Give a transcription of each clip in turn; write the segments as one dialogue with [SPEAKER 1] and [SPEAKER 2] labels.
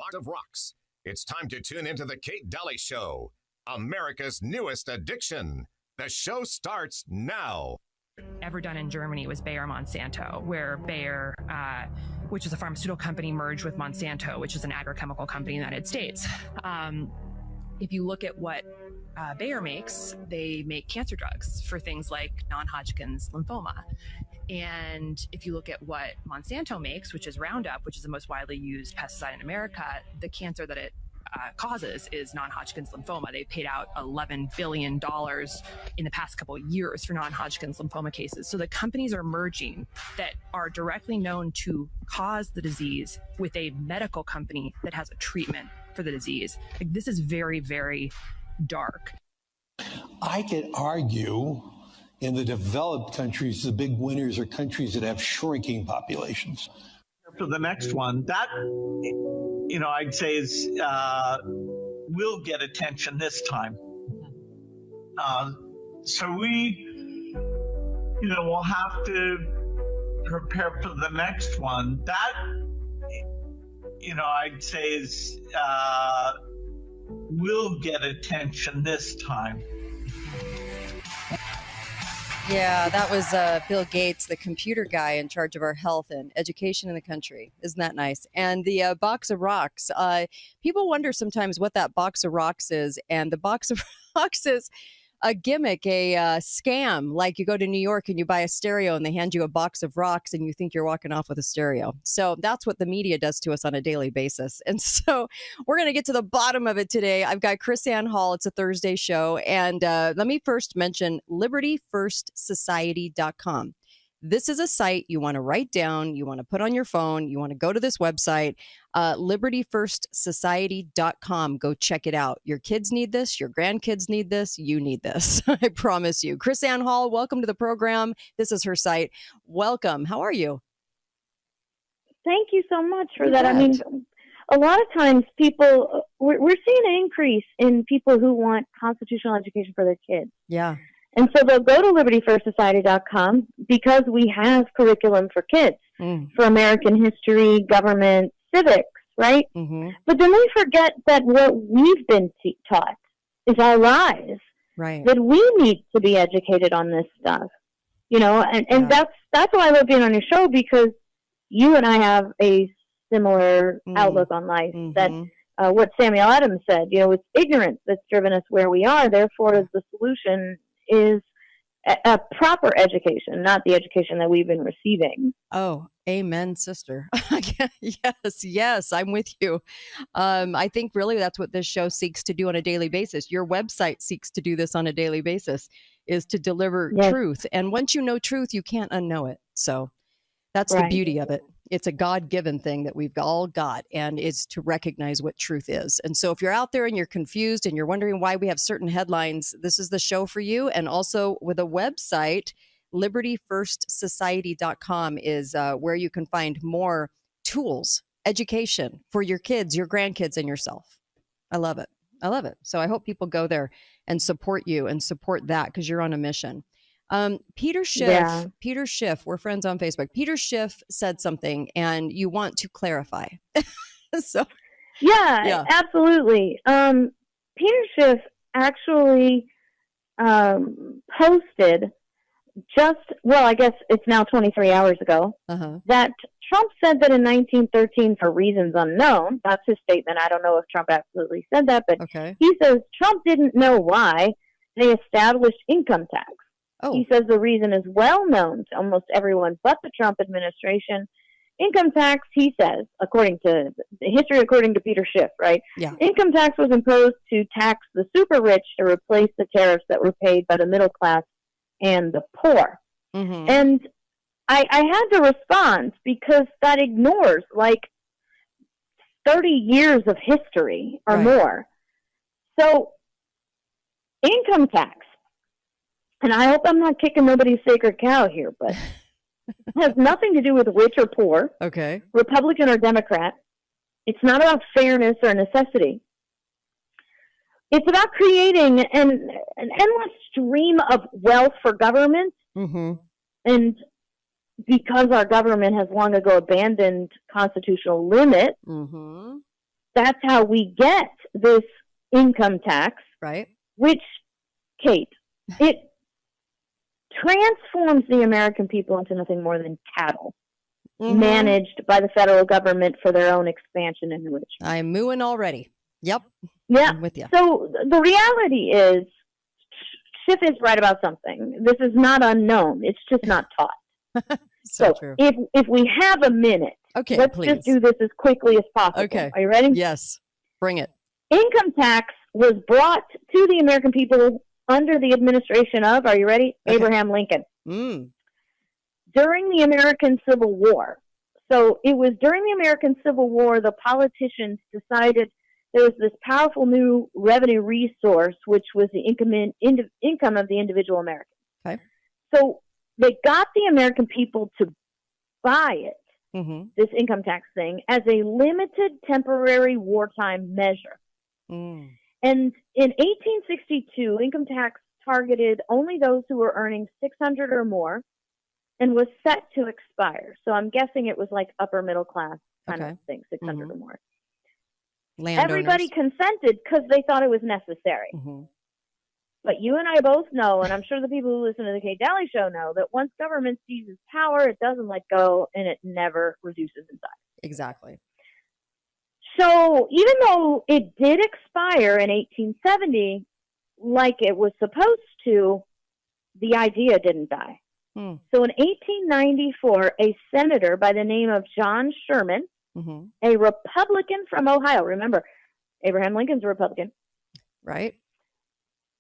[SPEAKER 1] box of rocks. It's time to tune into the Kate Dalley Show, America's newest addiction. The show starts now.
[SPEAKER 2] Ever done in Germany was Bayer Monsanto, where Bayer, which is a pharmaceutical company, merged with Monsanto, which is an agrochemical company in the United States. If you look at what Bayer makes, they make cancer drugs for things like non-Hodgkin's lymphoma. And if you look at what Monsanto makes, which is Roundup, which is the most widely used pesticide in America, the cancer that it causes is non-Hodgkin's lymphoma. They paid out $11 billion in the past couple of years for non-Hodgkin's lymphoma cases. So the companies are merging that are directly known to cause the disease with a medical company that has a treatment for the disease. Like, this is very, very dark.
[SPEAKER 3] I could argue in the developed countries, the big winners are countries that have shrinking populations.
[SPEAKER 4] For the next one, that, I'd say is will get attention this time. So we, we'll have to prepare for the next one. That, I'd say is will get attention this time.
[SPEAKER 5] Yeah, that was Bill Gates, the computer guy in charge of our health and education in the country. Isn't that nice? And the box of rocks. People wonder sometimes what that box of rocks is. And the box of rocks is a gimmick, a scam. Like you go to New York and you buy a stereo and they hand you a box of rocks and you think you're walking off with a stereo. So that's what the media does to us on a daily basis. And so we're going to get to the bottom of it today. I've got KrisAnne Hall. It's a Thursday show. And let me first mention LibertyFirstSociety.com. This is a site you want to write down, you want to put on your phone, you want to go to this website, LibertyFirstSociety.com. Go check it out. Your kids need this, your grandkids need this, you need this. I promise you. KrisAnne Hall, welcome to the program. This is her site. Welcome. How are you?
[SPEAKER 6] Thank you so much for that. I mean, a lot of times people, we're seeing an increase in people who want constitutional education for their kids.
[SPEAKER 5] Yeah.
[SPEAKER 6] And so they'll go to LibertyFirstSociety.com because we have curriculum for kids, for American history, government, civics, right? Mm-hmm. But then they forget that what we've been taught is our lives,
[SPEAKER 5] right? That
[SPEAKER 6] we need to be educated on this stuff, and that's why I love being on your show, because you and I have a similar outlook on life. That what Samuel Adams said, it's ignorance that's driven us where we are. Therefore, the solution is a proper education, not the education that we've been receiving.
[SPEAKER 5] Oh, amen, sister. Yes, I'm with you. I think really that's what this show seeks to do on a daily basis. Your website seeks to do this on a daily basis, is to deliver truth. And once you know truth, you can't unknow it. So that's the beauty of it. It's a God-given thing that we've all got, and it's to recognize what truth is. And so if you're out there and you're confused and you're wondering why we have certain headlines, this is the show for you. And also with a website, LibertyFirstSociety.com is where you can find more tools, education for your kids, your grandkids, and yourself. I love it. I love it. So I hope people go there and support you and support that, because you're on a mission. Peter Schiff, we're friends on Facebook. Peter Schiff said something and you want to clarify.
[SPEAKER 6] Yeah, absolutely. Peter Schiff actually posted I guess it's now 23 hours ago, that Trump said that in 1913, for reasons unknown, that's his statement. I don't know if Trump absolutely said that, but he says Trump didn't know why they established income tax. Oh. He says the reason is well known to almost everyone but the Trump administration. Income tax, he says, according to Peter Schiff, right? Yeah. Income tax was imposed to tax the super rich to replace the tariffs that were paid by the middle class and the poor. Mm-hmm. And I had to respond because that ignores like 30 years of history or more. So income tax, and I hope I'm not kicking nobody's sacred cow here, but it has nothing to do with rich or poor, Republican or Democrat. It's not about fairness or necessity. It's about creating an endless stream of wealth for government. Mm-hmm. And because our government has long ago abandoned constitutional limits, that's how we get this income tax,
[SPEAKER 5] right?
[SPEAKER 6] Which, Kate, it transforms the American people into nothing more than cattle, managed by the federal government for their own expansion and enrichment.
[SPEAKER 5] I'm mooing already. Yep.
[SPEAKER 6] Yeah.
[SPEAKER 5] I'm with you.
[SPEAKER 6] So the reality is, Schiff is right about something. This is not unknown. It's just not taught.
[SPEAKER 5] So true.
[SPEAKER 6] If we have a minute,
[SPEAKER 5] okay,
[SPEAKER 6] let's
[SPEAKER 5] please
[SPEAKER 6] just do this as quickly as possible.
[SPEAKER 5] Okay.
[SPEAKER 6] Are you ready?
[SPEAKER 5] Yes. Bring it.
[SPEAKER 6] Income tax was brought to the American people under the administration of, are you ready? Okay. Abraham Lincoln. During the American Civil War. So it was during the American Civil War, the politicians decided there was this powerful new revenue resource, which was the income of the individual American.
[SPEAKER 5] Okay.
[SPEAKER 6] So they got the American people to buy it, this income tax thing, as a limited temporary wartime measure. And in 1862, income tax targeted only those who were earning $600 or more and was set to expire. So I'm guessing it was like upper middle class kind of thing, 600 or more.
[SPEAKER 5] Landowners.
[SPEAKER 6] Everybody consented because they thought it was necessary. But you and I both know, and I'm sure the people who listen to the Kate Dalley Show know, that once government seizes power, it doesn't let go and it never reduces in size.
[SPEAKER 5] Exactly.
[SPEAKER 6] So even though it did expire in 1870, like it was supposed to, the idea didn't die. So in 1894, a senator by the name of John Sherman, a Republican from Ohio. Remember, Abraham Lincoln's a Republican.
[SPEAKER 5] Right.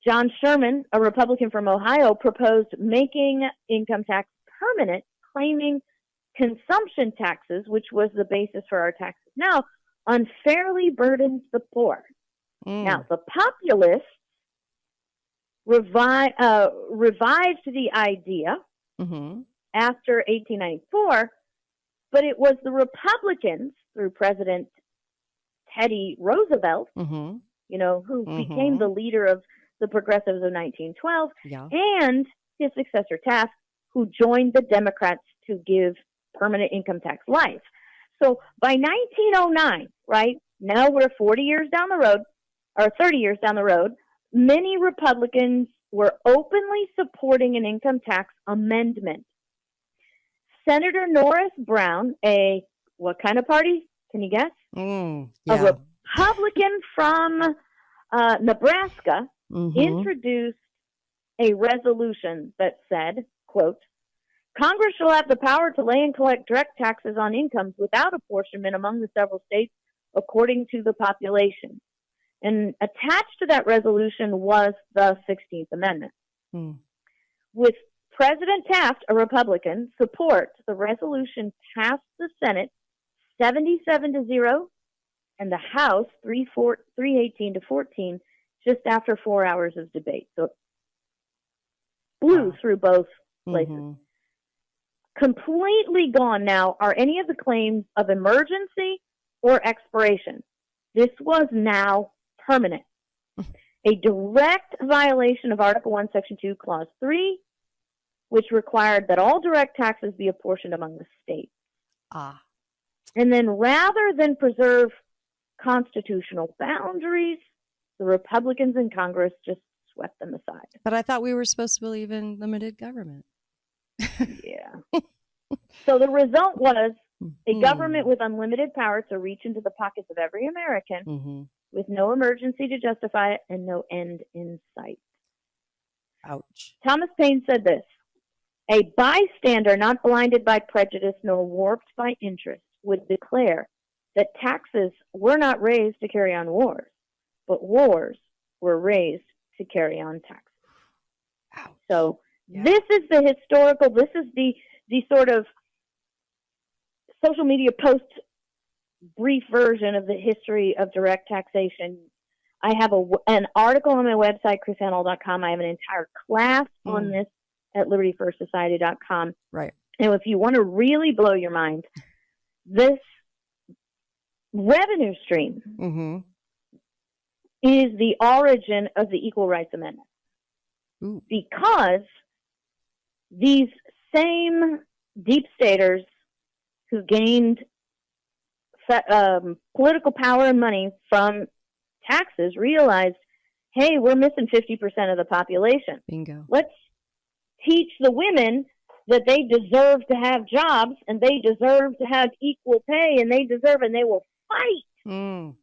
[SPEAKER 6] John Sherman, a Republican from Ohio, proposed making income tax permanent, claiming consumption taxes, which was the basis for our taxes now, unfairly burdens the poor. Now, the populists revived the idea after 1894, but it was the Republicans, through President Teddy Roosevelt, who became the leader of the progressives of 1912, and his successor Taft, who joined the Democrats to give permanent income tax life. So by 1909, right, now we're 40 years down the road, or 30 years down the road, many Republicans were openly supporting an income tax amendment. Senator Norris Brown, what kind of party? Can you guess? A Republican from Nebraska, introduced a resolution that said, quote, Congress shall have the power to lay and collect direct taxes on incomes without apportionment among the several states according to the population. And attached to that resolution was the 16th Amendment. With President Taft, a Republican, support, the resolution passed the Senate 77-0 and the House 318-14 just after 4 hours of debate. So it blew through both places. Completely gone now are any of the claims of emergency or expiration. This was now permanent. A direct violation of Article 1, Section 2, Clause 3, which required that all direct taxes be apportioned among the states. And then rather than preserve constitutional boundaries, the Republicans in Congress just swept them aside.
[SPEAKER 5] But I thought we were supposed to believe in limited government.
[SPEAKER 6] Yeah. So the result was a government with unlimited power to reach into the pockets of every American with no emergency to justify it and no end in sight.
[SPEAKER 5] Ouch.
[SPEAKER 6] Thomas Paine said this, a bystander not blinded by prejudice nor warped by interest would declare that taxes were not raised to carry on wars, but wars were raised to carry on taxes.
[SPEAKER 5] Ouch.
[SPEAKER 6] So this is the historical, this is the sort of social media post brief version of the history of direct taxation. I have an article on my website, KrisAnneHall.com. I have an entire class on this at LibertyFirstSociety.com.
[SPEAKER 5] Right.
[SPEAKER 6] And if you want to really blow your mind, this revenue stream is the origin of the Equal Rights Amendment. Because these same deep staters who gained political power and money from taxes realized, hey, we're missing 50% of the population.
[SPEAKER 5] Bingo.
[SPEAKER 6] Let's teach the women that they deserve to have jobs and they deserve to have equal pay and they will fight to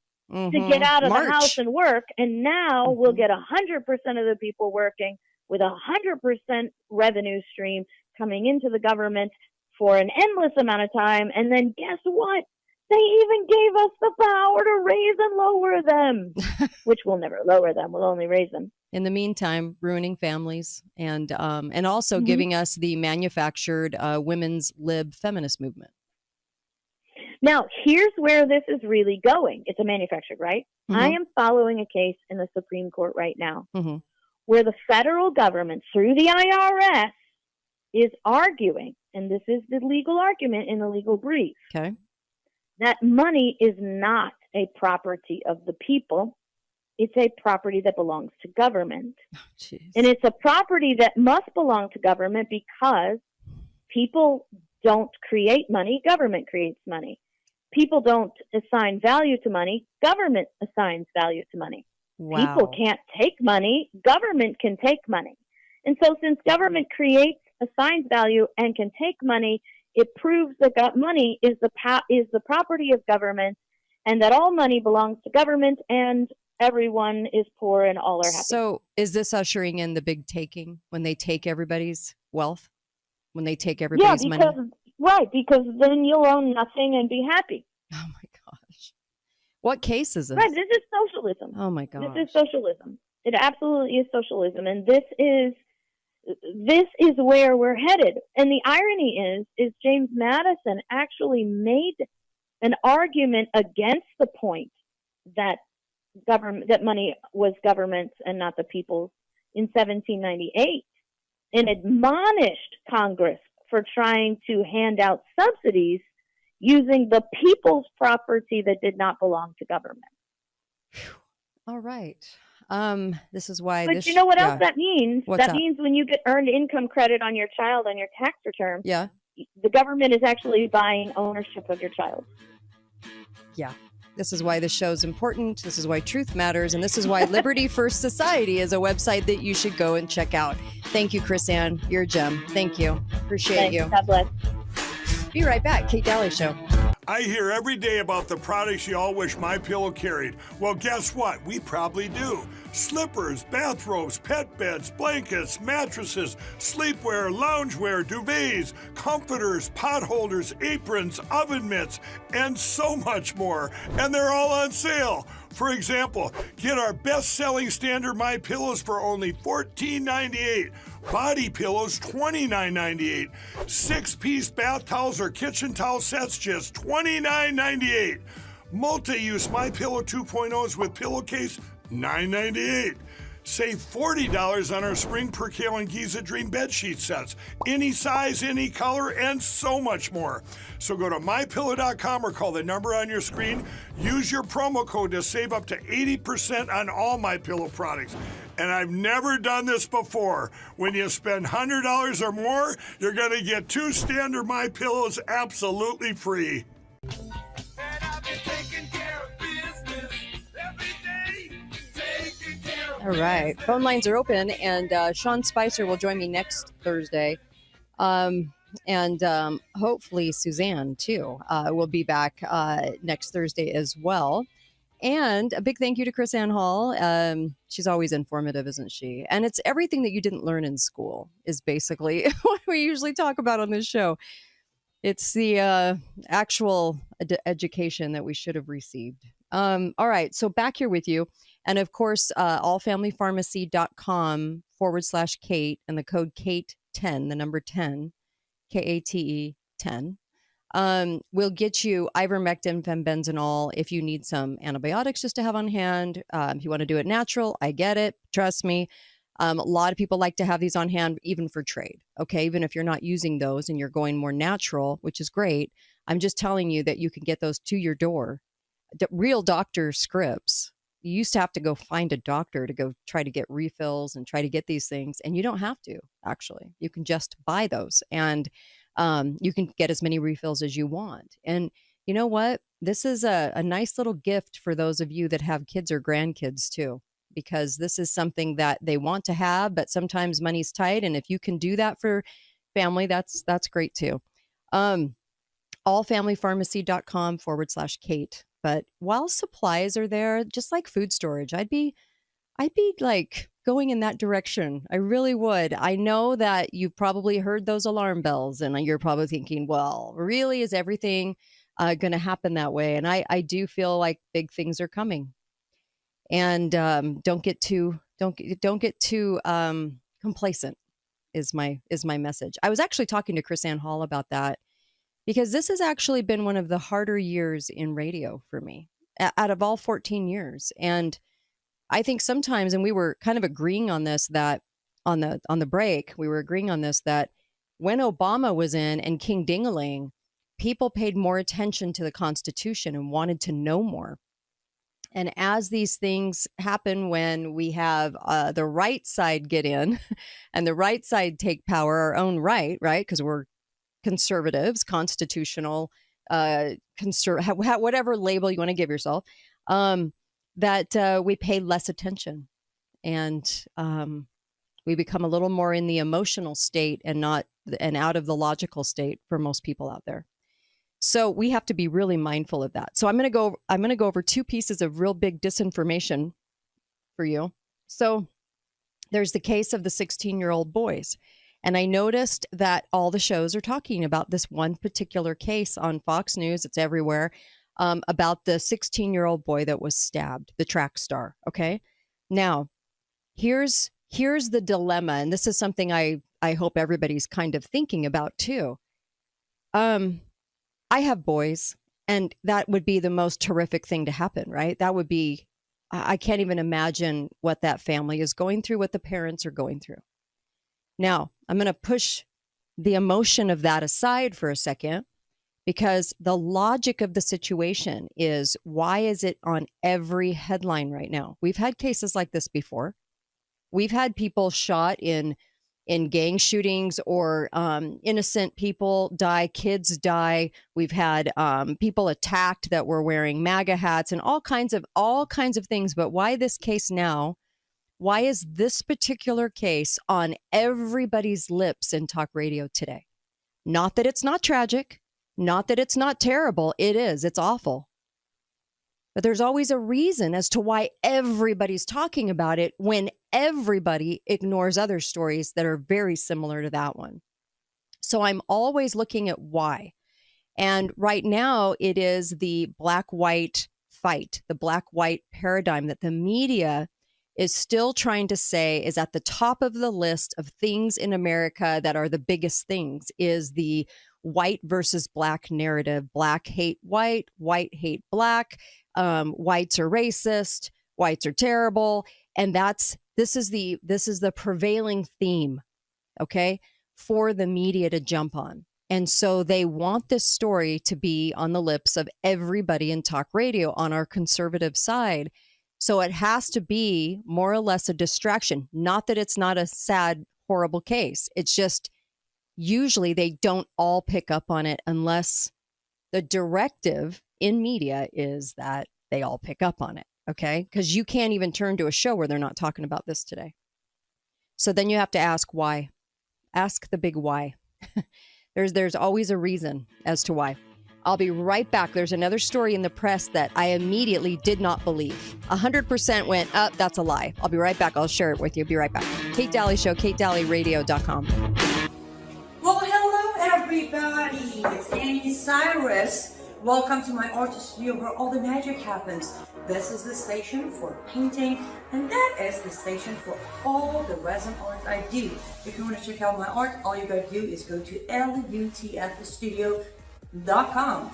[SPEAKER 6] get out of the house and work. And now we'll get 100% of the people working with 100% revenue stream coming into the government for an endless amount of time. And then guess what? They even gave us the power to raise and lower them, which we'll never lower them. We'll only raise them.
[SPEAKER 5] In the meantime, ruining families and also giving us the manufactured women's lib feminist movement.
[SPEAKER 6] Now, here's where this is really going. It's a manufactured, right? I am following a case in the Supreme Court right now where the federal government, through the IRS, is arguing, and this is the legal argument in the legal brief, that money is not a property of the people. It's a property that belongs to government. And it's a property that must belong to government because people don't create money, government creates money. People don't assign value to money, government assigns value to money. Wow. People can't take money, government can take money. And so since government creates, assigns value, and can take money, it proves that money is the property of government and that all money belongs to government and everyone is poor and all are happy.
[SPEAKER 5] So is this ushering in the big taking when they take everybody's wealth? When they take everybody's money?
[SPEAKER 6] Right, because then you'll own nothing and be happy.
[SPEAKER 5] Oh my gosh. What case is this?
[SPEAKER 6] Right, this is socialism.
[SPEAKER 5] Oh my gosh.
[SPEAKER 6] This is socialism. It absolutely is socialism. And this is where we're headed. And the irony is James Madison actually made an argument against the point that money was government's and not the people's in 1798 and admonished Congress for trying to hand out subsidies using the people's property that did not belong to government.
[SPEAKER 5] All right. This is why.
[SPEAKER 6] But you know what else that means? That means when you get earned income credit on your child on your tax return, the government is actually buying ownership of your child.
[SPEAKER 5] Yeah. This is why this show is important. This is why truth matters. And this is why Liberty First Society is a website that you should go and check out. Thank you, KrisAnne. You're a gem. Thank you. Appreciate you.
[SPEAKER 6] God bless.
[SPEAKER 5] Be right back. Kate Dalley Show.
[SPEAKER 7] I hear every day about the products you all wish MyPillow carried. Well, guess what? We probably do. Slippers, bathrobes, pet beds, blankets, mattresses, sleepwear, loungewear, duvets, comforters, pot holders, aprons, oven mitts, and so much more. And they're all on sale. For example, get our best-selling standard MyPillows for only $14.98. Body pillows, $29.98. 6-piece bath towels or kitchen towel sets, just $29.98. Multi-use MyPillow 2.0s with pillowcase, $9.98. Save $40 on our Spring Percale and Giza Dream bed sheet sets. Any size, any color, and so much more. So go to MyPillow.com or call the number on your screen. Use your promo code to save up to 80% on all MyPillow products. And I've never done this before. When you spend $100 or more, you're going to get 2 standard MyPillows absolutely free.
[SPEAKER 5] All right. Phone lines are open, and Sean Spicer will join me next Thursday. And hopefully Suzanne, too, will be back next Thursday as well. And a big thank you to KrisAnne Hall. She's always informative, isn't she? And it's everything that you didn't learn in school is basically what we usually talk about on this show. It's the actual education that we should have received. All right. So back here with you. And of course, allfamilypharmacy.com/Kate and the code Kate10, the number 10, KATE 10. We'll get you ivermectin, fenbendazole if you need some antibiotics just to have on hand. If you want to do it natural, I get it. Trust me. A lot of people like to have these on hand even for trade. Okay. Even if you're not using those and you're going more natural, which is great. I'm just telling you that you can get those to your door. Real doctor scripts. You used to have to go find a doctor to go try to get refills and try to get these things. And you don't have to, actually. You can just buy those and you can get as many refills as you want. And you know what? This is a nice little gift for those of you that have kids or grandkids too, because this is something that they want to have, but sometimes money's tight. And if you can do that for family, that's great too. allfamilypharmacy.com/Kate. But while supplies are there, just like food storage, I'd be like going in that direction. I really would. I know that you've probably heard those alarm bells and you're probably thinking, well, really, is everything going to happen that way? And I do feel like big things are coming. And don't get too complacent is my message. I was actually talking to KrisAnne Hall about that, because this has actually been one of the harder years in radio for me out of all 14 years. And I think sometimes, and we were kind of agreeing on this, that on the break, we were agreeing on this, that when Obama was in and King Ding-a-ling, people paid more attention to the Constitution and wanted to know more. And as these things happen, when we have the right side get in and the right side take power our own right, because we're conservatives, constitutional, whatever label you want to give yourself, that we pay less attention, and we become a little more in the emotional state and out of the logical state for most people out there. So we have to be really mindful of that. So I'm going to go over two pieces of real big disinformation for you. So there's the case of the 16-year-old boys. And I noticed that all the shows are talking about this one particular case on Fox News. It's everywhere, about the 16-year-old boy that was stabbed, the track star. Okay. Now, here's the dilemma. And this is something I hope everybody's kind of thinking about too. I have boys, and that would be the most terrific thing to happen, right? That would be, I can't even imagine what that family is going through, what the parents are going through. Now, I'm going to push the emotion of that aside for a second, because the logic of the situation is, why is it on every headline right now? We've had cases like this before. We've had people shot in gang shootings, or innocent people die, kids die. We've had people attacked that were wearing MAGA hats and all kinds of things. But why this case now? Why is this particular case on everybody's lips in talk radio today? Not that it's not tragic, not that it's not terrible. It is. It's awful. But there's always a reason as to why everybody's talking about it, when everybody ignores other stories that are very similar to that one. So I'm always looking at why. And right now it is the black-white fight, the black-white paradigm that the media is still trying to say is at the top of the list of things in America that are the biggest things, is the white versus black narrative. Black hate white, white hate black, whites are racist, whites are terrible. And this is the prevailing theme, okay, for the media to jump on. And so they want this story to be on the lips of everybody in talk radio on our conservative side. So it has to be more or less a distraction. Not that it's not a sad, horrible case. It's just usually they don't all pick up on it unless the directive in media is that they all pick up on it. Okay, because you can't even turn to a show where they're not talking about this today. So then you have to ask why. Ask the big why. There's always a reason as to why. I'll be right back. There's another story in the press that I immediately did not believe. 100% went, that's a lie. I'll be right back. I'll share it with you. Be right back. Kate Dalley Show, KateDalleyRadio.com.
[SPEAKER 8] Well, hello, everybody. It's Annie Cyrus. Welcome to my art studio where all the magic happens. This is the station for painting, and that is the station for all the resin art I do. If you want to check out my art, all you gotta do is go to lutfstudio.com.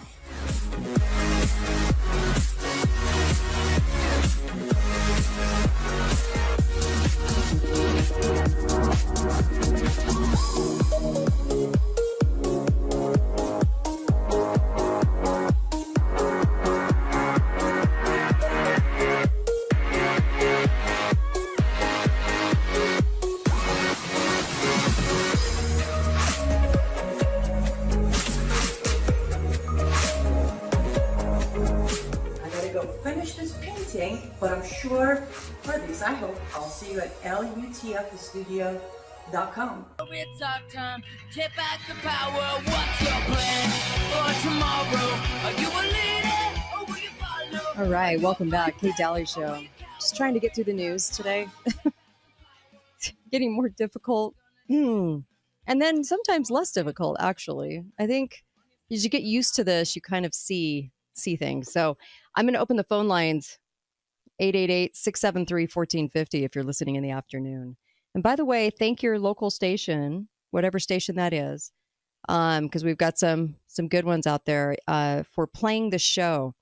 [SPEAKER 8] anything, but I'm sure, for this I hope, I'll see you at lutfthestudio.com.
[SPEAKER 9] It's our time. Take back the power. What's your plan for tomorrow? Are you a leader or will you follow?
[SPEAKER 5] All right, welcome back. Kate Dalley Show. Just trying to get through the news today. Getting more difficult. And then sometimes less difficult, actually. I think as you get used to this, you kind of see things. So I'm going to open the phone lines, 888-673-1450 if you're listening in the afternoon. And by the way, thank your local station, whatever station that is, because we've got some good ones out there for playing the show,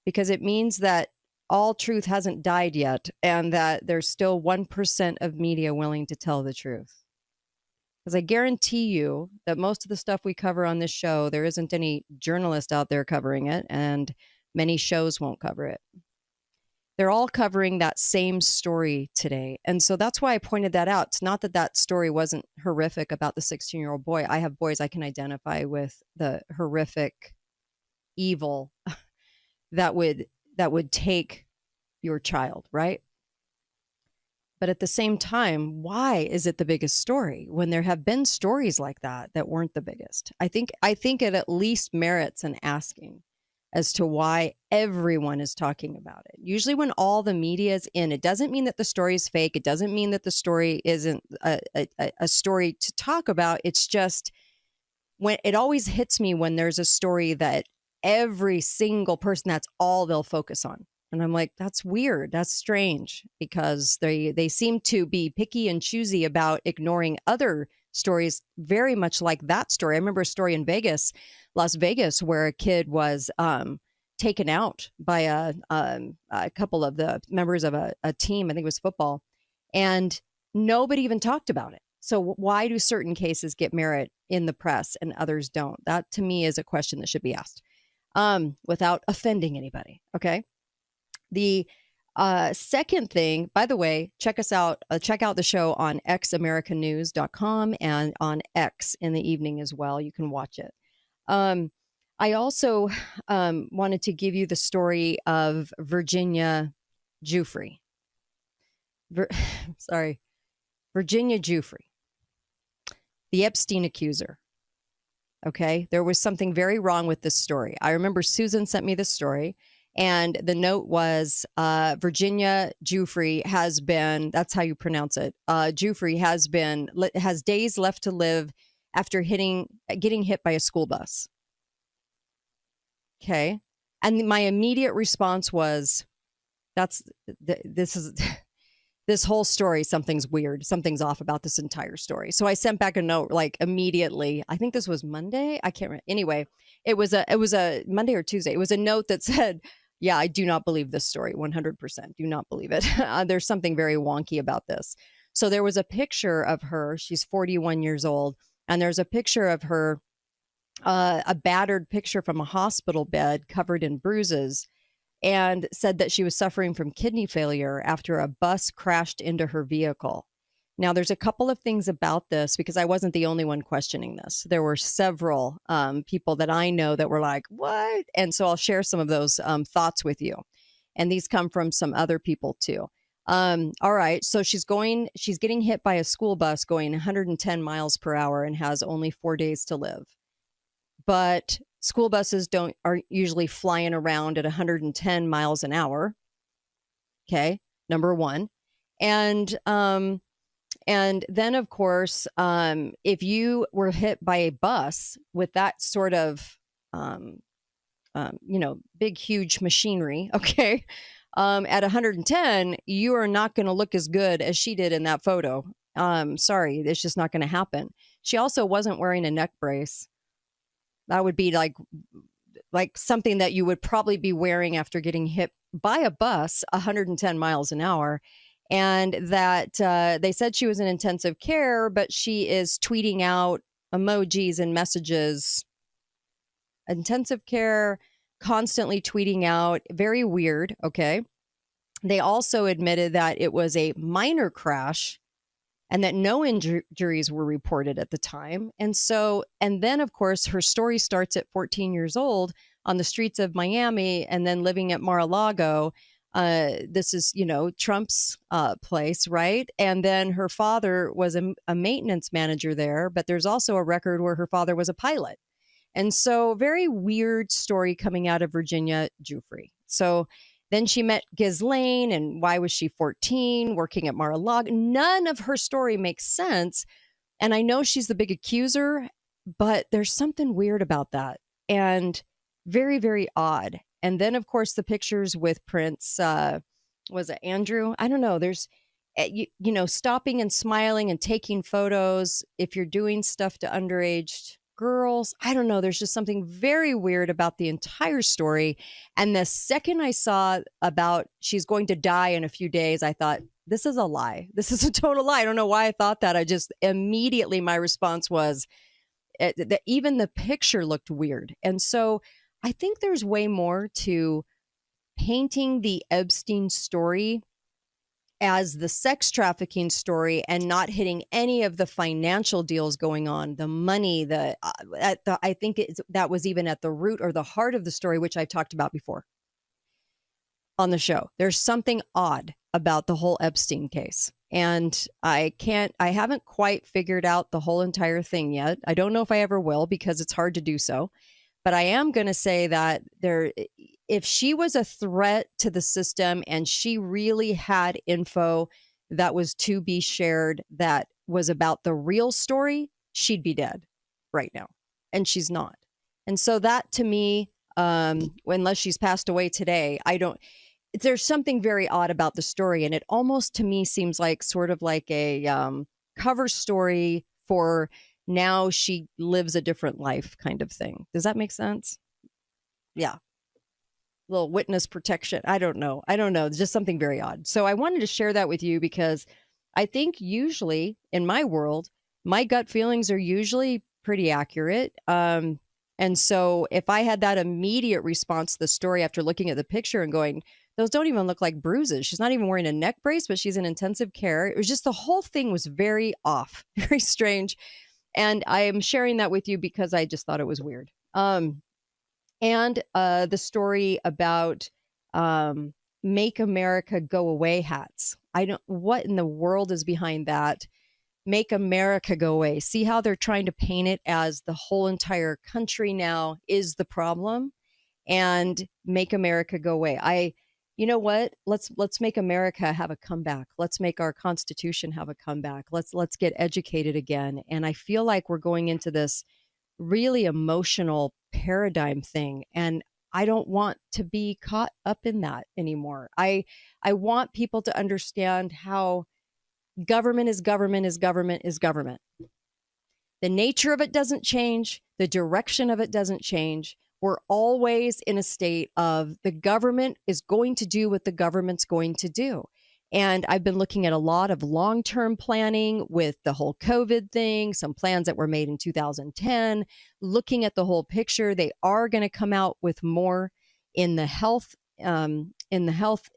[SPEAKER 5] because it means that all truth hasn't died yet and that there's still 1% of media willing to tell the truth. Because I guarantee you that most of the stuff we cover on this show, there isn't any journalist out there covering it, and many shows won't cover it. They're all covering that same story today. And so that's why I pointed that out. It's not that that story wasn't horrific about the 16-year-old boy. I have boys I can identify with the horrific evil that would take your child, right? But at the same time, why is it the biggest story when there have been stories like that weren't the biggest? I think it at least merits an asking as to why everyone is talking about it. Usually when all the media is in, it doesn't mean that the story is fake. It doesn't mean that the story isn't a story to talk about. It's just when it always hits me when there's a story that every single person, that's all they'll focus on. And I'm like, that's weird. That's strange, because they seem to be picky and choosy about ignoring other stories very much like that story. I remember a story in Las Vegas, where a kid was taken out by a couple of the members of a team. I think it was football. And nobody even talked about it. So why do certain cases get merit in the press and others don't? That, to me, is a question that should be asked without offending anybody. Okay. The second thing, by the way, check us out. Check out the show on xamericannews.com and on X in the evening as well. You can watch it. I also wanted to give you the story of Virginia Giuffre. Virginia Giuffre, the Epstein accuser. Okay, there was something very wrong with this story. I remember Susan sent me this story. And the note was Virginia Giuffre has been, that's how you pronounce it. Giuffre has days left to live after getting hit by a school bus. Okay. And my immediate response was, this whole story, something's weird. Something's off about this entire story. So I sent back a note like immediately. I think this was Monday. I can't remember. Anyway, it was a Monday or Tuesday. It was a note that said, yeah, I do not believe this story. 100%. Do not believe it. There's something very wonky about this. So there was a picture of her. She's 41 years old. And there's a picture of her, a battered picture from a hospital bed covered in bruises, and said that she was suffering from kidney failure after a bus crashed into her vehicle. Now, there's a couple of things about this, because I wasn't the only one questioning this. There were several people that I know that were like, what? And so I'll share some of those thoughts with you. And these come from some other people too. All right. So she's getting hit by a school bus going 110 miles per hour and has only 4 days to live. But school buses are usually flying around at 110 miles an hour. Okay. Number one. And then, of course, if you were hit by a bus with that sort of, big, huge machinery, okay, at 110, you are not going to look as good as she did in that photo. Sorry, it's just not going to happen. She also wasn't wearing a neck brace. That would be like something that you would probably be wearing after getting hit by a bus 110 miles an hour. And that they said she was in intensive care, but she is tweeting out emojis and messages. Intensive care, constantly tweeting out. Very weird. Okay. They also admitted that it was a minor crash and that no injuries were reported at the time. And then, of course, her story starts at 14 years old on the streets of Miami and then living at Mar-a-Lago. This is, Trump's place, right? And then her father was a maintenance manager there, but there's also a record where her father was a pilot. And so very weird story coming out of Virginia Giuffre. So then she met Ghislaine, and why was she 14, working at Mar-a-Lago? None of her story makes sense. And I know she's the big accuser, but there's something weird about that and very, very odd. And then, of course, the pictures with Prince, was it Andrew? I don't know. There's, stopping and smiling and taking photos if you're doing stuff to underage girls. I don't know. There's just something very weird about the entire story. And the second I saw about she's going to die in a few days, I thought, this is a lie. This is a total lie. I don't know why I thought that. I just immediately, my response was that even the picture looked weird. And so I think there's way more to painting the Epstein story as the sex trafficking story and not hitting any of the financial deals going on, the money, I think that was even at the root or the heart of the story, which I've talked about before on the show. There's something odd about the whole Epstein case. And I haven't quite figured out the whole entire thing yet. I don't know if I ever will because it's hard to do so. But I am going to say that if she was a threat to the system and she really had info that was to be shared that was about the real story, she'd be dead right now. And she's not. And so that to me, unless she's passed away today, there's something very odd about the story. And it almost to me seems like sort of like a cover story for now she lives a different life kind of thing. Does that make sense? Yeah. Little witness protection. I don't know. It's just something very odd. So I wanted to share that with you because I think usually in my world, my gut feelings are usually pretty accurate. And so if I had that immediate response to the story after looking at the picture and going, those don't even look like bruises. She's not even wearing a neck brace, but she's in intensive care. It was just the whole thing was very off, very strange. And I am sharing that with you because I just thought it was weird. And the story about Make America Go Away hats. What in the world is behind that? Make America Go Away. See how they're trying to paint it as the whole entire country now is the problem and make America go away. You know what? Let's make America have a comeback. Let's make our Constitution have a comeback. Let's get educated again. And I feel like we're going into this really emotional paradigm thing. And I don't want to be caught up in that anymore. I want people to understand how government is government is government is government. The nature of it doesn't change. The direction of it doesn't change. We're always in a state of the government is going to do what the government's going to do. And I've been looking at a lot of long-term planning with the whole COVID thing, some plans that were made in 2010, looking at the whole picture. They are going to come out with more in the health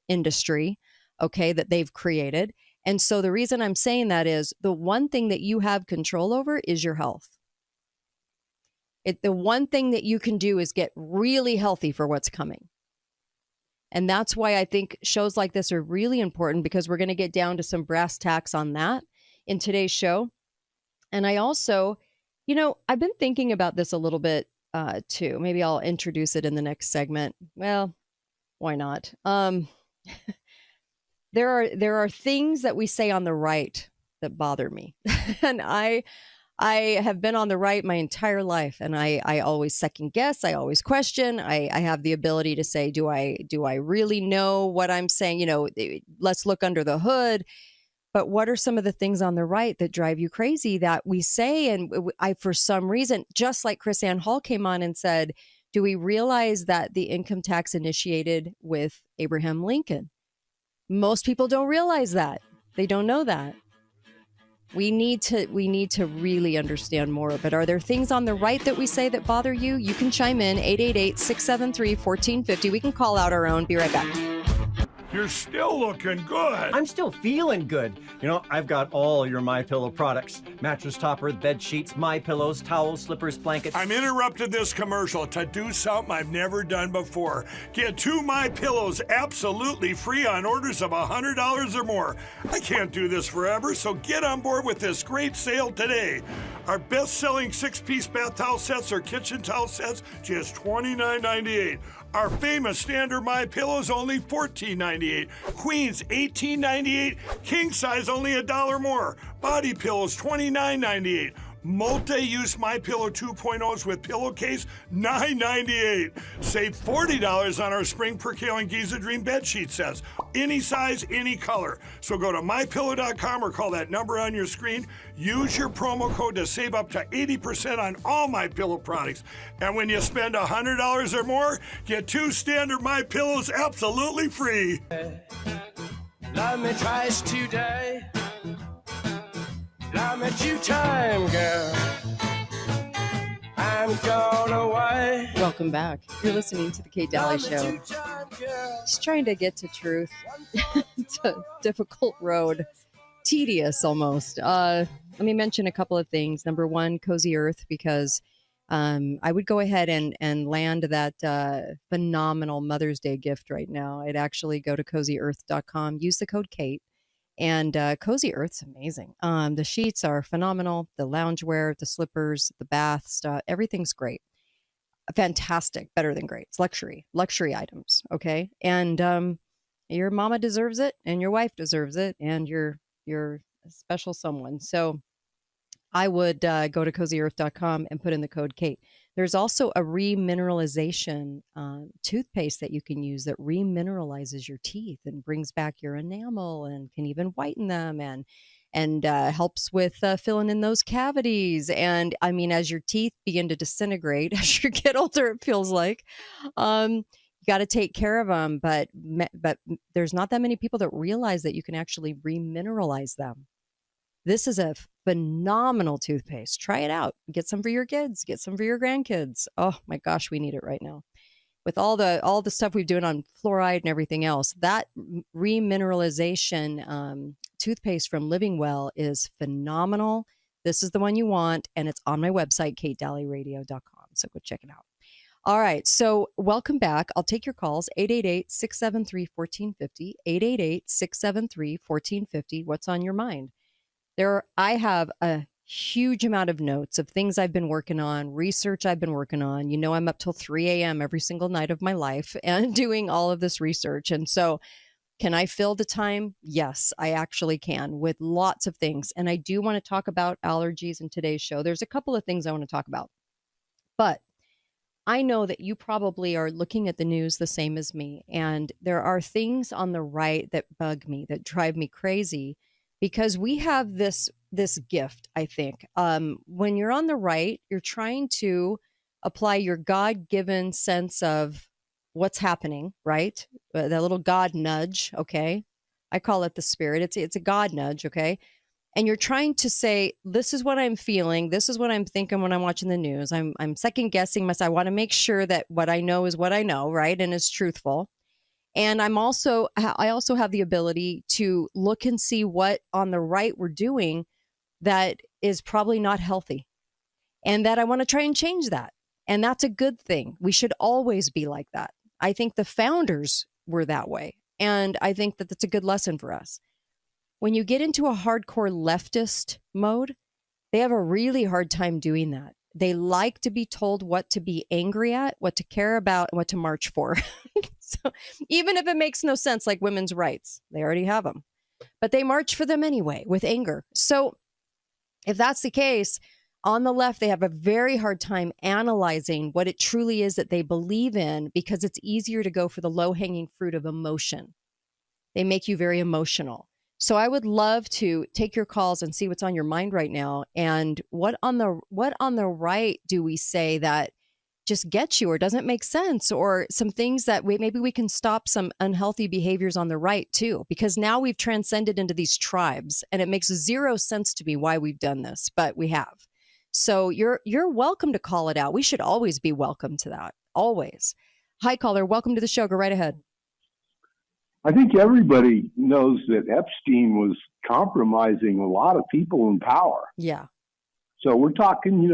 [SPEAKER 5] industry, okay, that they've created. And so the reason I'm saying that is the one thing that you have control over is your health. The one thing that you can do is get really healthy for what's coming. And that's why I think shows like this are really important because we're going to get down to some brass tacks on that in today's show. And I also, I've been thinking about this a little bit too. Maybe I'll introduce it in the next segment. Well, why not? There are things that we say on the right that bother me. And I have been on the right my entire life, and I always second guess. I always question. I have the ability to say, do I really know what I'm saying? Let's look under the hood. But what are some of the things on the right that drive you crazy that we say? And I, for some reason, just like KrisAnne Hall came on and said, do we realize that the income tax initiated with Abraham Lincoln? Most people don't realize that. They don't know that. We need to really understand more. But are there things on the right that we say that bother you? You can chime in 888-673-1450. We can call out our own. Be right back.
[SPEAKER 7] You're still looking good.
[SPEAKER 10] I'm still feeling good. You know, I've got all your MyPillow products. Mattress topper, bed sheets, MyPillows, towels, slippers, blankets.
[SPEAKER 7] I'm interrupting this commercial to do something I've never done before. Get 2 MyPillows absolutely free on orders of $100 or more. I can't do this forever, so get on board with this great sale today. Our best-selling 6-piece bath towel sets or kitchen towel sets, just $29.98. Our famous standard MyPillow is only $14.98. Queens, $18.98. King size, only $1 more. Body pillows, $29.98. Multi-use MyPillow 2.0s with pillowcase, $9.98. Save $40 on our Spring Percale and Giza Dream bed sheet sets. Any size, any color. So go to MyPillow.com or call that number on your screen. Use your promo code to save up to 80% on all MyPillow products. And when you spend $100 or more, get 2 standard MyPillows absolutely free.
[SPEAKER 9] Love me twice today. Love me 2 times, girl. I'm gone away.
[SPEAKER 5] Welcome back. You're listening to the Kate Dalley Show. Just trying to get to truth. It's a difficult road. Tedious almost. Let me mention a couple of things. Number one, Cozy Earth, because I would go ahead and land that phenomenal Mother's Day gift right now. I'd actually go to CozyEarth.com, use the code Kate, and Cozy Earth's amazing. The sheets are phenomenal. The loungewear, the slippers, the bath stuff, everything's great. Fantastic. Better than great. It's luxury items. Okay. And your mama deserves it, and your wife deserves it, and you're a special someone. So I would go to CozyEarth.com and put in the code Kate. There's also a remineralization toothpaste that you can use that remineralizes your teeth and brings back your enamel and can even whiten them and helps with filling in those cavities. And I mean, as your teeth begin to disintegrate as you get older, it feels like you got to take care of them. But there's not that many people that realize that you can actually remineralize them. This is a phenomenal toothpaste. Try it out. Get some for your kids. Get some for your grandkids. Oh my gosh, we need it right now. With all the stuff we've doing on fluoride and everything else, that remineralization toothpaste from Living Well is phenomenal. This is the one you want, and it's on my website, katedalleyradio.com. So go check it out. All right. So welcome back. I'll take your calls. 888-673-1450. 888-673-1450. What's on your mind? I have a huge amount of notes of things I've been working on, research I've been working on. You know, I'm up till 3 a.m. every single night of my life and doing all of this research. And so can I fill the time? Yes, I actually can, with lots of things. And I do want to talk about allergies in today's show. There's a couple of things I want to talk about. But I know that you probably are looking at the news the same as me. And there are things on the right that bug me, that drive me crazy. Because we have this gift, I think. When you're on the right, you're trying to apply your God-given sense of what's happening, right? That little God nudge, okay? I call it the spirit. It's a God nudge, okay? And you're trying to say, this is what I'm feeling. This is what I'm thinking when I'm watching the news. I'm second guessing myself. I want to make sure that what I know is what I know, right? And is truthful. And I also have the ability to look and see what on the right we're doing that is probably not healthy, and that I want to try and change that. And that's a good thing. We should always be like that. I think the founders were that way. And I think that that's a good lesson for us. When you get into a hardcore leftist mode, they have a really hard time doing that. They like to be told what to be angry at, what to care about, and what to march for. So even if it makes no sense, like women's rights, they already have them. But they march for them anyway with anger. So if that's the case, on the left, they have a very hard time analyzing what it truly is that they believe in, because it's easier to go for the low-hanging fruit of emotion. They make you very emotional. So I would love to take your calls and see what's on your mind right now. And what on the right do we say that just gets you or doesn't make sense, or some things that maybe we can stop some unhealthy behaviors on the right too, because now we've transcended into these tribes, and it makes zero sense to me why we've done this, but we have. So you're welcome to call it out. We should always be welcome to that. Always. Hi, caller. Welcome to the show. Go right ahead.
[SPEAKER 11] I think everybody knows that Epstein was compromising a lot of people in power.
[SPEAKER 5] Yeah.
[SPEAKER 11] So we're talking,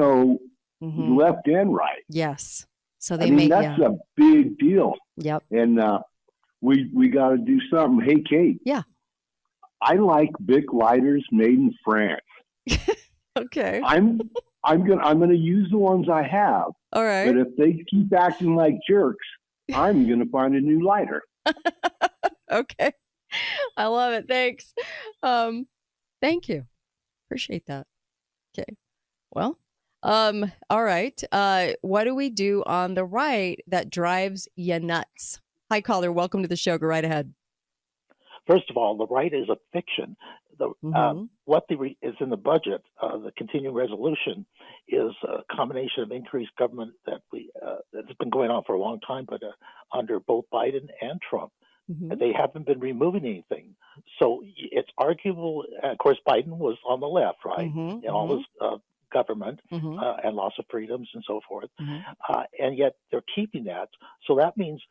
[SPEAKER 11] left and right.
[SPEAKER 5] Yes. So they
[SPEAKER 11] that's a big deal.
[SPEAKER 5] Yep.
[SPEAKER 11] And we got to do something. Hey, Kate.
[SPEAKER 5] Yeah.
[SPEAKER 11] I like Bic lighters made in France.
[SPEAKER 5] Okay.
[SPEAKER 11] I'm gonna use the ones I have.
[SPEAKER 5] All right.
[SPEAKER 11] But if they keep acting like jerks, I'm gonna find a new lighter.
[SPEAKER 5] Okay. I love it. Thanks. Thank you. Appreciate that. Okay. Well, all right. What do we do on the right that drives you nuts? Hi, caller. Welcome to the show. Go right ahead.
[SPEAKER 12] First of all, the right is a fiction. What is in the budget, the continuing resolution, is a combination of increased government that's been going on for a long time, but under both Biden and Trump. They haven't been removing anything. So it's arguable. Of course, Biden was on the left, right? And all this government and loss of freedoms and so forth. And yet they're keeping that. So that means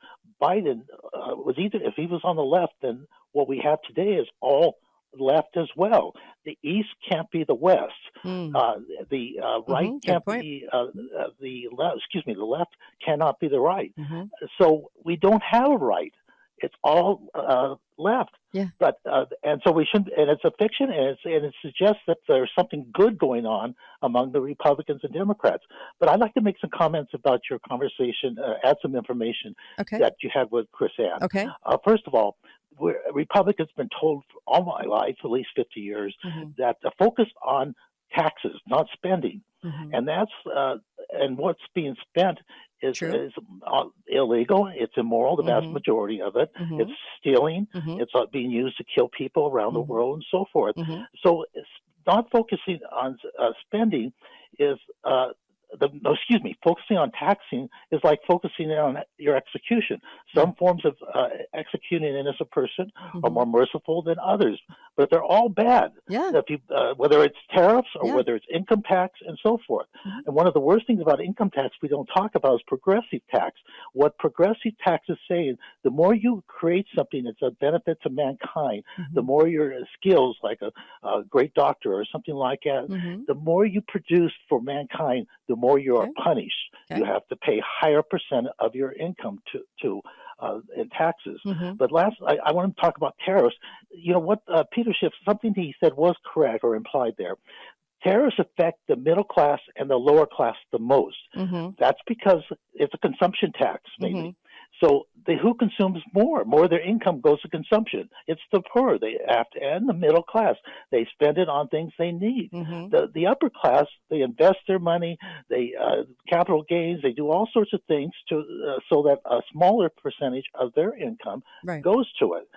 [SPEAKER 12] Biden was either, if he was on the left, then what we have today is all left as well. The East can't be the West. The right can't be the left. Excuse me, the left cannot be the right. So we don't have a right. It's all left.
[SPEAKER 5] Yeah.
[SPEAKER 12] But and so we shouldn't. And it's a fiction, and it suggests that there's something good going on among the Republicans and Democrats. But I'd like to make some comments about your conversation, add some information that you had with KrisAnne.
[SPEAKER 5] Okay.
[SPEAKER 12] First of all, Republicans have been told for all my life, at least 50 years, that the focus on taxes, not spending, and that's and what's being spent is illegal. It's immoral. The vast majority of it. It's stealing. It's being used to kill people around the world and so forth. So it's not focusing on spending is focusing on taxing is like focusing on your execution. Some forms of executing an innocent person are more merciful than others, but they're all bad.
[SPEAKER 5] Yeah.
[SPEAKER 12] If you, whether it's tariffs or whether it's income tax and so forth. And one of the worst things about income tax we don't talk about is progressive tax. What progressive tax is saying, the more you create something that's a benefit to mankind, the more your skills, like a great doctor or something like that, the more you produce for mankind, the more you are punished. You have to pay higher percent of your income to in taxes. But last, I want to talk about tariffs. You know what, Peter Schiff, something he said was correct or implied there. Tariffs affect the middle class and the lower class the most. That's because it's a consumption tax, mainly. So who consumes more? More of their income goes to consumption. It's the poor, and the middle class. They spend it on things they need. The upper class, they invest their money, they capital gains, they do all sorts of things so that a smaller percentage of their income goes to it.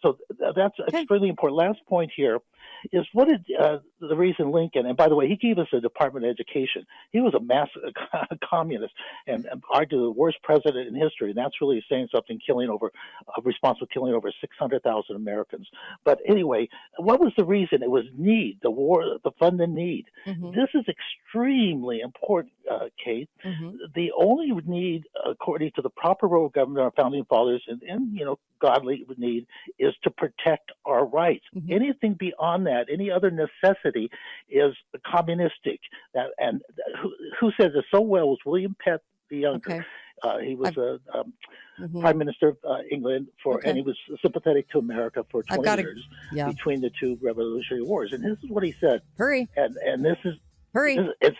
[SPEAKER 12] So that's extremely important. Last point here is what did the reason Lincoln, and by the way, he gave us a Department of Education. He was a massive communist and arguably the worst president in history, and that's really saying something, responsible for killing over 600,000 Americans. But anyway, what was the reason? It was need, the war, the fund the need. This is extremely important, Kate. The only need, according to the proper role of government, our founding fathers, and godly need, is to protect our rights. Anything beyond that, any other necessity, is communistic. And who says it so well was William Penn the Younger. He was Prime Minister of England and he was sympathetic to America for 20 years between the two Revolutionary Wars. And this is what he said. And this is it's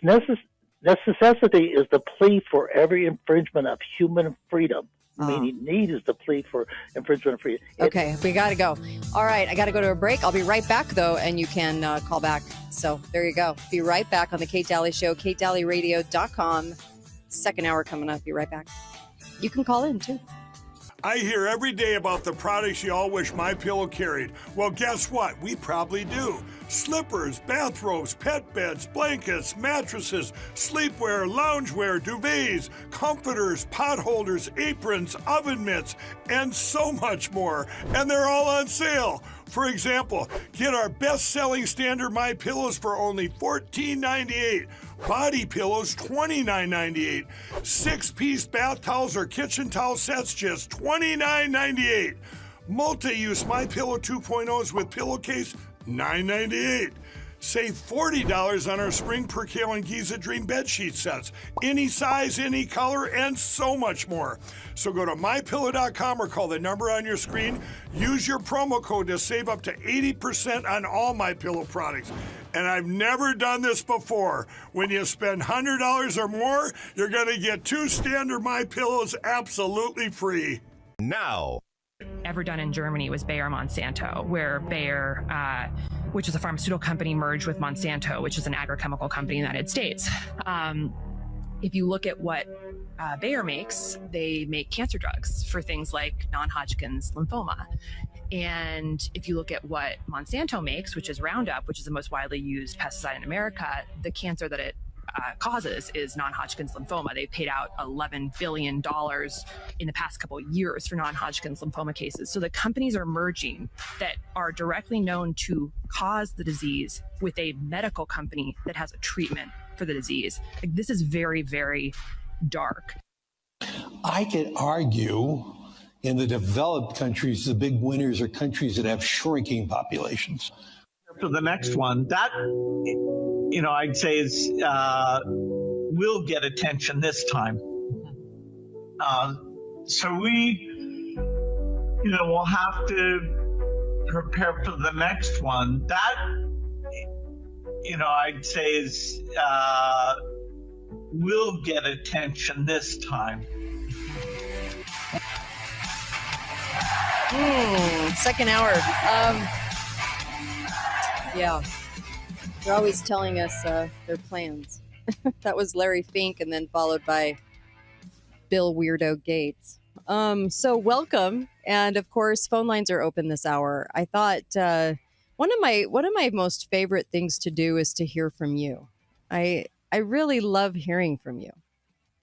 [SPEAKER 12] necessity is the plea for every infringement of human freedom. Meaning need is the plea for infringement of freedom.
[SPEAKER 5] Okay, we got to go. All right, I got to go to a break. I'll be right back, though, and you can call back. So there you go. Be right back on the Kate Dalley Show, KateDalleyRadio.com. Second hour coming up. Be right back. You can call in, too.
[SPEAKER 7] I hear every day about the products you all wish MyPillow carried. Well, guess what? We probably do. Slippers, bathrobes, pet beds, blankets, mattresses, sleepwear, loungewear, duvets, comforters, pot holders, aprons, oven mitts, and so much more. And they're all on sale. For example, get our best-selling standard MyPillows for only $14.98. Body pillows, $29.98. 6-piece bath towels or kitchen towel sets, just $29.98. Multi-use MyPillow 2.0s with pillowcase, $9.98. Save $40 on our Spring Percale and Giza Dream bed sheet sets. Any size, any color, and so much more. So go to MyPillow.com or call the number on your screen. Use your promo code to save up to 80% on all MyPillow products. And I've never done this before. When you spend $100 or more, you're going to get 2 standard MyPillows absolutely free.
[SPEAKER 1] Now,
[SPEAKER 2] ever done in Germany was Bayer Monsanto, where Bayer, which is a pharmaceutical company, merged with Monsanto, which is an agrochemical company in the United States. If you look at what Bayer makes, they make cancer drugs for things like non-Hodgkin's lymphoma. And if you look at what Monsanto makes, which is Roundup, which is the most widely used pesticide in America, the cancer that it causes is non-Hodgkin's lymphoma. They paid out $11 billion in the past couple of years for non-Hodgkin's lymphoma cases. So the companies are merging that are directly known to cause the disease with a medical company that has a treatment for the disease. Like, this is very, very dark.
[SPEAKER 3] I could argue in the developed countries, the big winners are countries that have shrinking populations.
[SPEAKER 4] For the next one, that, I'd say is will get attention this time. So we, we'll have to prepare for the next one. That, I'd say is will get attention this time.
[SPEAKER 5] Second hour. Yeah. They're always telling us their plans. That was Larry Fink, and then followed by Bill Weirdo Gates. So welcome. And of course, phone lines are open this hour. I thought one of my most favorite things to do is to hear from you. I really love hearing from you.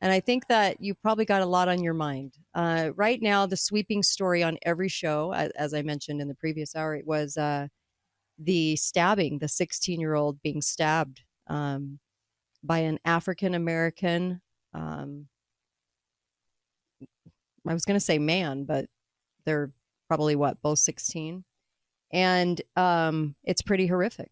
[SPEAKER 5] And I think that you probably got a lot on your mind. Right now, the sweeping story on every show, as I mentioned in the previous hour, it was the stabbing, the 16-year-old being stabbed by an African-American, I was going to say man, but they're probably, both 16. And it's pretty horrific.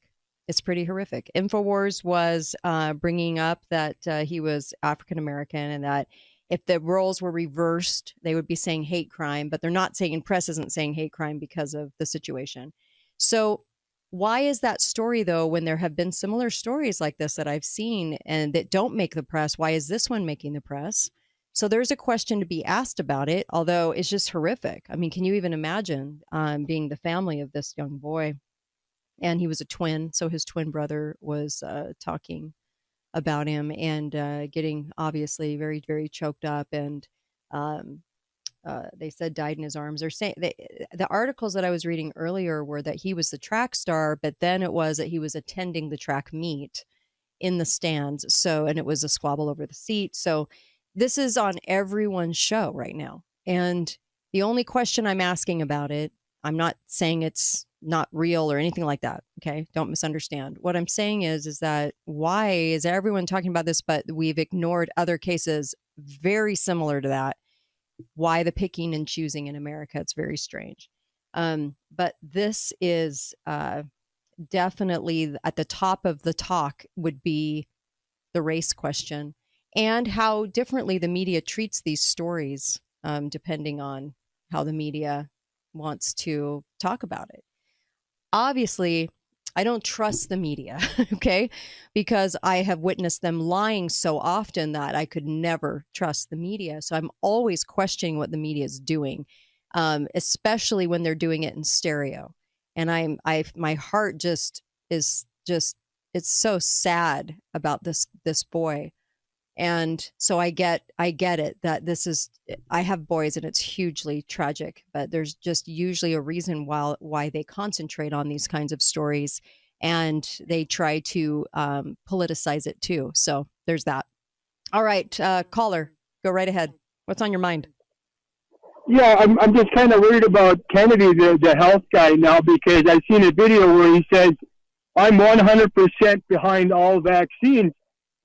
[SPEAKER 5] It's pretty horrific. InfoWars was bringing up that he was African-American and that if the roles were reversed, they would be saying hate crime, but they're not saying, press isn't saying hate crime because of the situation. So why is that story, though, when there have been similar stories like this that I've seen and that don't make the press? Why is this one making the press? So there's a question to be asked about it, although it's just horrific. I mean, can you even imagine being the family of this young boy? And he was a twin, so his twin brother was talking about him and getting obviously very, very choked up, and they said died in his arms. They're saying the articles that I was reading earlier were that he was the track star, but then it was that he was attending the track meet in the stands. So, and it was a squabble over the seat. So this is on everyone's show right now. And the only question I'm asking about it, I'm not saying it's not real or anything like that. Okay. Don't misunderstand. What I'm saying is that why is everyone talking about this, but we've ignored other cases very similar to that? Why the picking and choosing in America? It's very strange. But this is definitely at the top of the talk would be the race question and how differently the media treats these stories, depending on how the media wants to talk about it. Obviously, I don't trust the media, okay, because I have witnessed them lying so often that I could never trust the media. So I'm always questioning what the media is doing, especially when they're doing it in stereo. And my heart just is it's so sad about this boy. And so I get it that this is, I have boys and it's hugely tragic, but there's just usually a reason why they concentrate on these kinds of stories, and they try to politicize it too. So there's that. All right, caller, go right ahead. What's on your mind?
[SPEAKER 13] Yeah, I'm just kind of worried about Kennedy, the health guy now, because I've seen a video where he says, I'm 100% behind all vaccines.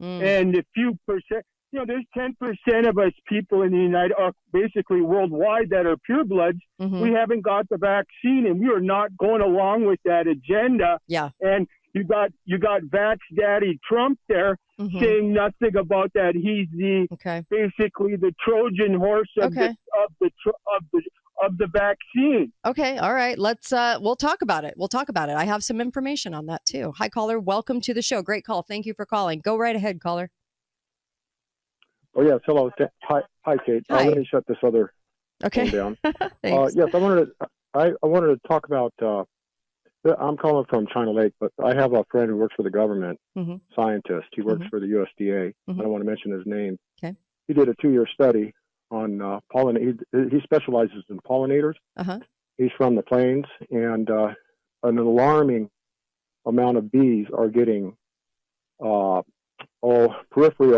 [SPEAKER 13] And a few percent, there's 10% of us people in the basically worldwide that are purebloods.
[SPEAKER 5] Mm-hmm.
[SPEAKER 13] We haven't got the vaccine, and we are not going along with that agenda.
[SPEAKER 5] Yeah.
[SPEAKER 13] And you got Vax Daddy Trump there saying nothing about that. He's basically the Trojan horse of the vaccine.
[SPEAKER 5] Okay. All right. Let's we'll talk about it. I have some information on that too. Hi, caller. Welcome to the show. Great call. Thank you for calling. Go right ahead, caller.
[SPEAKER 14] Oh, yes. Hello. Hi, Kate.
[SPEAKER 5] Hi.
[SPEAKER 14] Let me shut this other phone down.
[SPEAKER 5] Thanks.
[SPEAKER 14] Yes, I wanted to talk about. I'm calling from China Lake, but I have a friend who works for the government, scientist. He works for the USDA. I don't want to mention his name.
[SPEAKER 5] Okay.
[SPEAKER 14] He did a 2-year study on pollinators. He specializes in pollinators. He's from the plains, and an alarming amount of bees are getting peripheral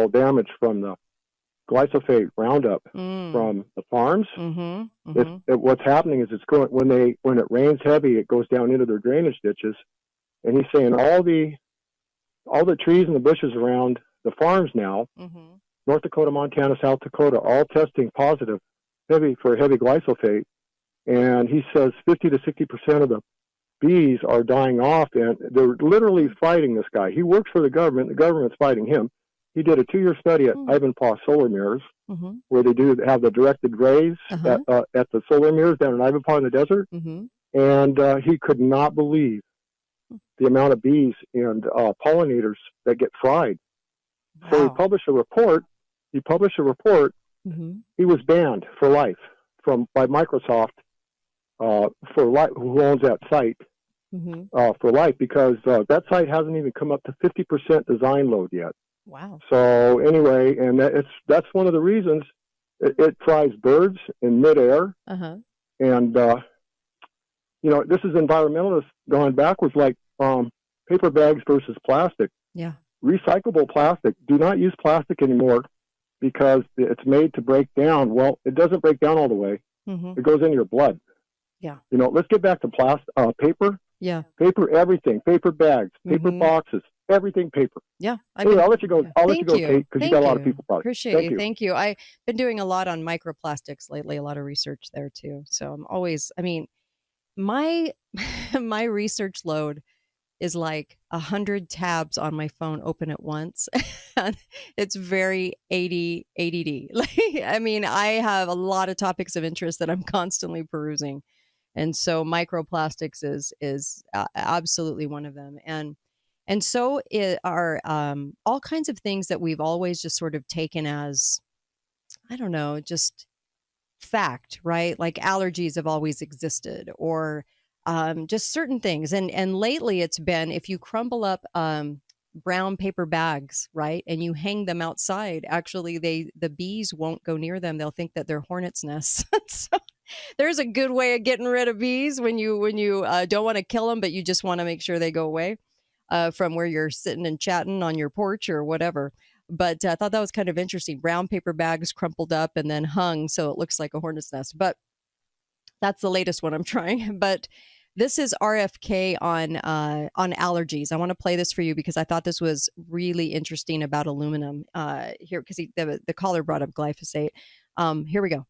[SPEAKER 14] damage from the glyphosate Roundup from the farms. What's happening is it's going when it rains heavy, it goes down into their drainage ditches, and he's saying all the trees and the bushes around the farms now, North Dakota, Montana, South Dakota, all testing positive for heavy glyphosate, and he says 50 to 60% of the bees are dying off, and they're literally fighting this guy. He works for the government. The government's fighting him. He did a 2-year study at Ivanpah Solar Mirrors, where they do have the directed rays at the solar mirrors down in Ivanpah in the desert. And he could not believe the amount of bees and pollinators that get fried. Wow. So he published a report. He was banned for life by Microsoft for life, who owns that site for life, because that site hasn't even come up to 50% design load yet.
[SPEAKER 5] Wow.
[SPEAKER 14] So anyway, and that's one of the reasons it fries birds in midair. And, this is environmentalists going backwards, like paper bags versus plastic.
[SPEAKER 5] Yeah.
[SPEAKER 14] Recyclable plastic. Do not use plastic anymore because it's made to break down. Well, it doesn't break down all the way. It goes in your blood.
[SPEAKER 5] Yeah.
[SPEAKER 14] Let's get back to paper.
[SPEAKER 5] Yeah.
[SPEAKER 14] Paper, everything. Paper bags, paper boxes. Everything paper.
[SPEAKER 5] Yeah.
[SPEAKER 14] I'll let you go. I'll let you go, Kate, because you got a lot of people products.
[SPEAKER 5] Appreciate you. Thank you. I've been doing a lot on microplastics lately, a lot of research there too. So I'm always, my research load is like 100 tabs on my phone open at once. It's very ADD. I have a lot of topics of interest that I'm constantly perusing. And so microplastics is absolutely one of them. And so are all kinds of things that we've always just sort of taken as, I don't know, just fact, right? Like allergies have always existed, or just certain things. And lately it's been, if you crumble up brown paper bags, right, and you hang them outside, actually the bees won't go near them. They'll think that they're hornets' nests. So there's a good way of getting rid of bees when you don't want to kill them, but you just want to make sure they go away. From where you're sitting and chatting on your porch or whatever. But I thought that was kind of interesting. Brown paper bags crumpled up and then hung so it looks like a hornet's nest. But that's the latest one I'm trying. But this is RFK on allergies. I want to play this for you because I thought this was really interesting about aluminum here, because the caller brought up glyphosate. Here we go.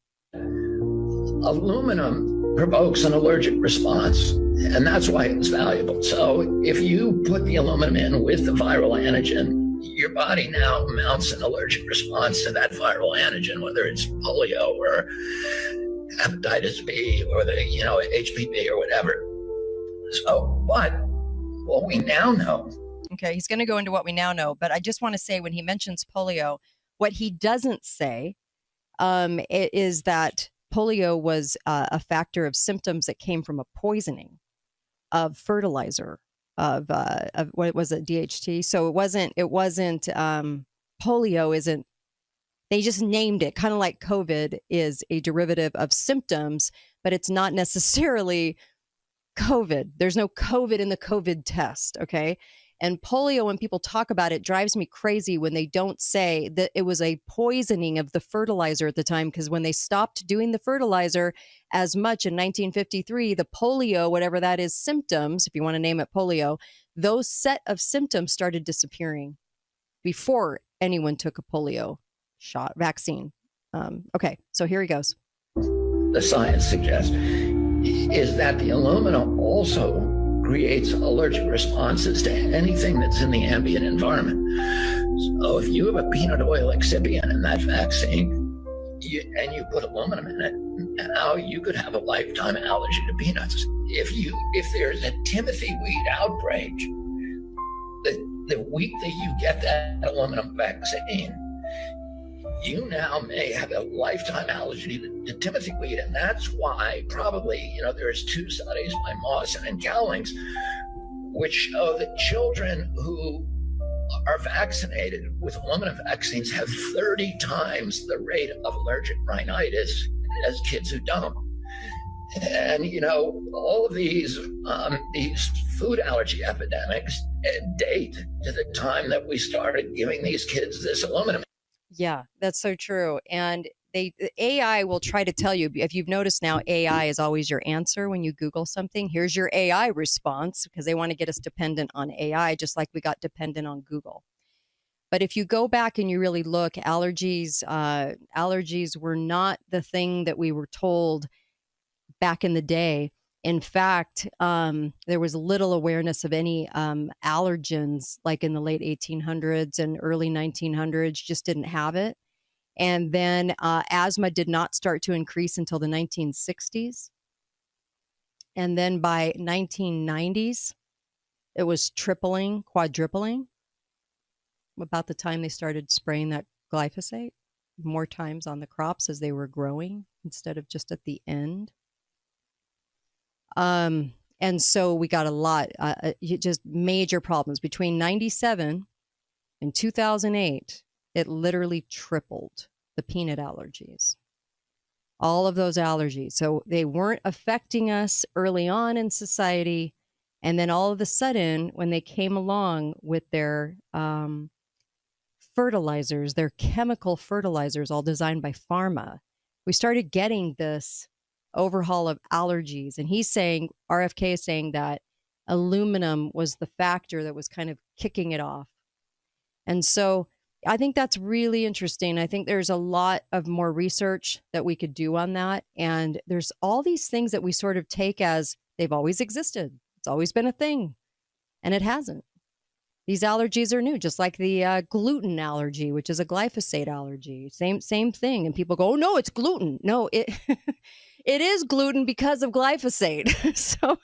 [SPEAKER 15] Aluminum provokes an allergic response, and that's why it's valuable. So if you put the aluminum in with the viral antigen, your body now mounts an allergic response to that viral antigen, whether it's polio or hepatitis B or the HPV or whatever. So what we now know.
[SPEAKER 5] Okay, he's going to go into what we now know, but I just want to say, when he mentions polio, what he doesn't say is that polio was a factor of symptoms that came from a poisoning of fertilizer of what was it, DHT. So it wasn't polio isn't, they just named it, kind of like COVID is a derivative of symptoms, but it's not necessarily COVID. There's no COVID in the COVID test. Okay. And polio, when people talk about it, drives me crazy when they don't say that it was a poisoning of the fertilizer at the time, because when they stopped doing the fertilizer as much in 1953, the polio, whatever that is, symptoms, if you want to name it polio, those set of symptoms started disappearing before anyone took a polio vaccine. Okay, so here he goes.
[SPEAKER 15] The science suggests is that the aluminum also creates allergic responses to anything that's in the ambient environment. So if you have a peanut oil excipient in that vaccine, and you put aluminum in it, now you could have a lifetime allergy to peanuts. If there's a Timothy weed outbreak, the week that you get that aluminum vaccine, you now may have a lifetime allergy to Timothy weed. And that's why probably, there's 2 studies by Mawson and Cowlings, which show that children who are vaccinated with aluminum vaccines have 30 times the rate of allergic rhinitis as kids who don't. And, all of these food allergy epidemics date to the time that we started giving these kids this aluminum.
[SPEAKER 5] Yeah, that's so true. And the AI will try to tell you, if you've noticed now, AI is always your answer when you Google something. Here's your AI response, because they want to get us dependent on AI, just like we got dependent on Google. But if you go back and you really look, allergies were not the thing that we were told back in the day. In fact, there was little awareness of any allergens, like in the late 1800s and early 1900s, just didn't have it. And then asthma did not start to increase until the 1960s. And then by 1990s, it was tripling, quadrupling. About the time they started spraying that glyphosate more times on the crops as they were growing instead of just at the end. And so we got a lot, just major problems. Between 97 and 2008, it literally tripled the peanut allergies. All of those allergies. So they weren't affecting us early on in society. And then all of a sudden, when they came along with their fertilizers, their chemical fertilizers, all designed by pharma, we started getting this overhaul of allergies. And he's saying, RFK is saying that aluminum was the factor that was kind of kicking it off. And so I think that's really interesting. I think there's a lot of more research that we could do on that. And there's all these things that we sort of take as they've always existed. It's always been a thing. And it hasn't. These allergies are new, just like the gluten allergy, which is a glyphosate allergy. Same thing. And people go, oh, no, it's gluten. No, it is gluten because of glyphosate. So,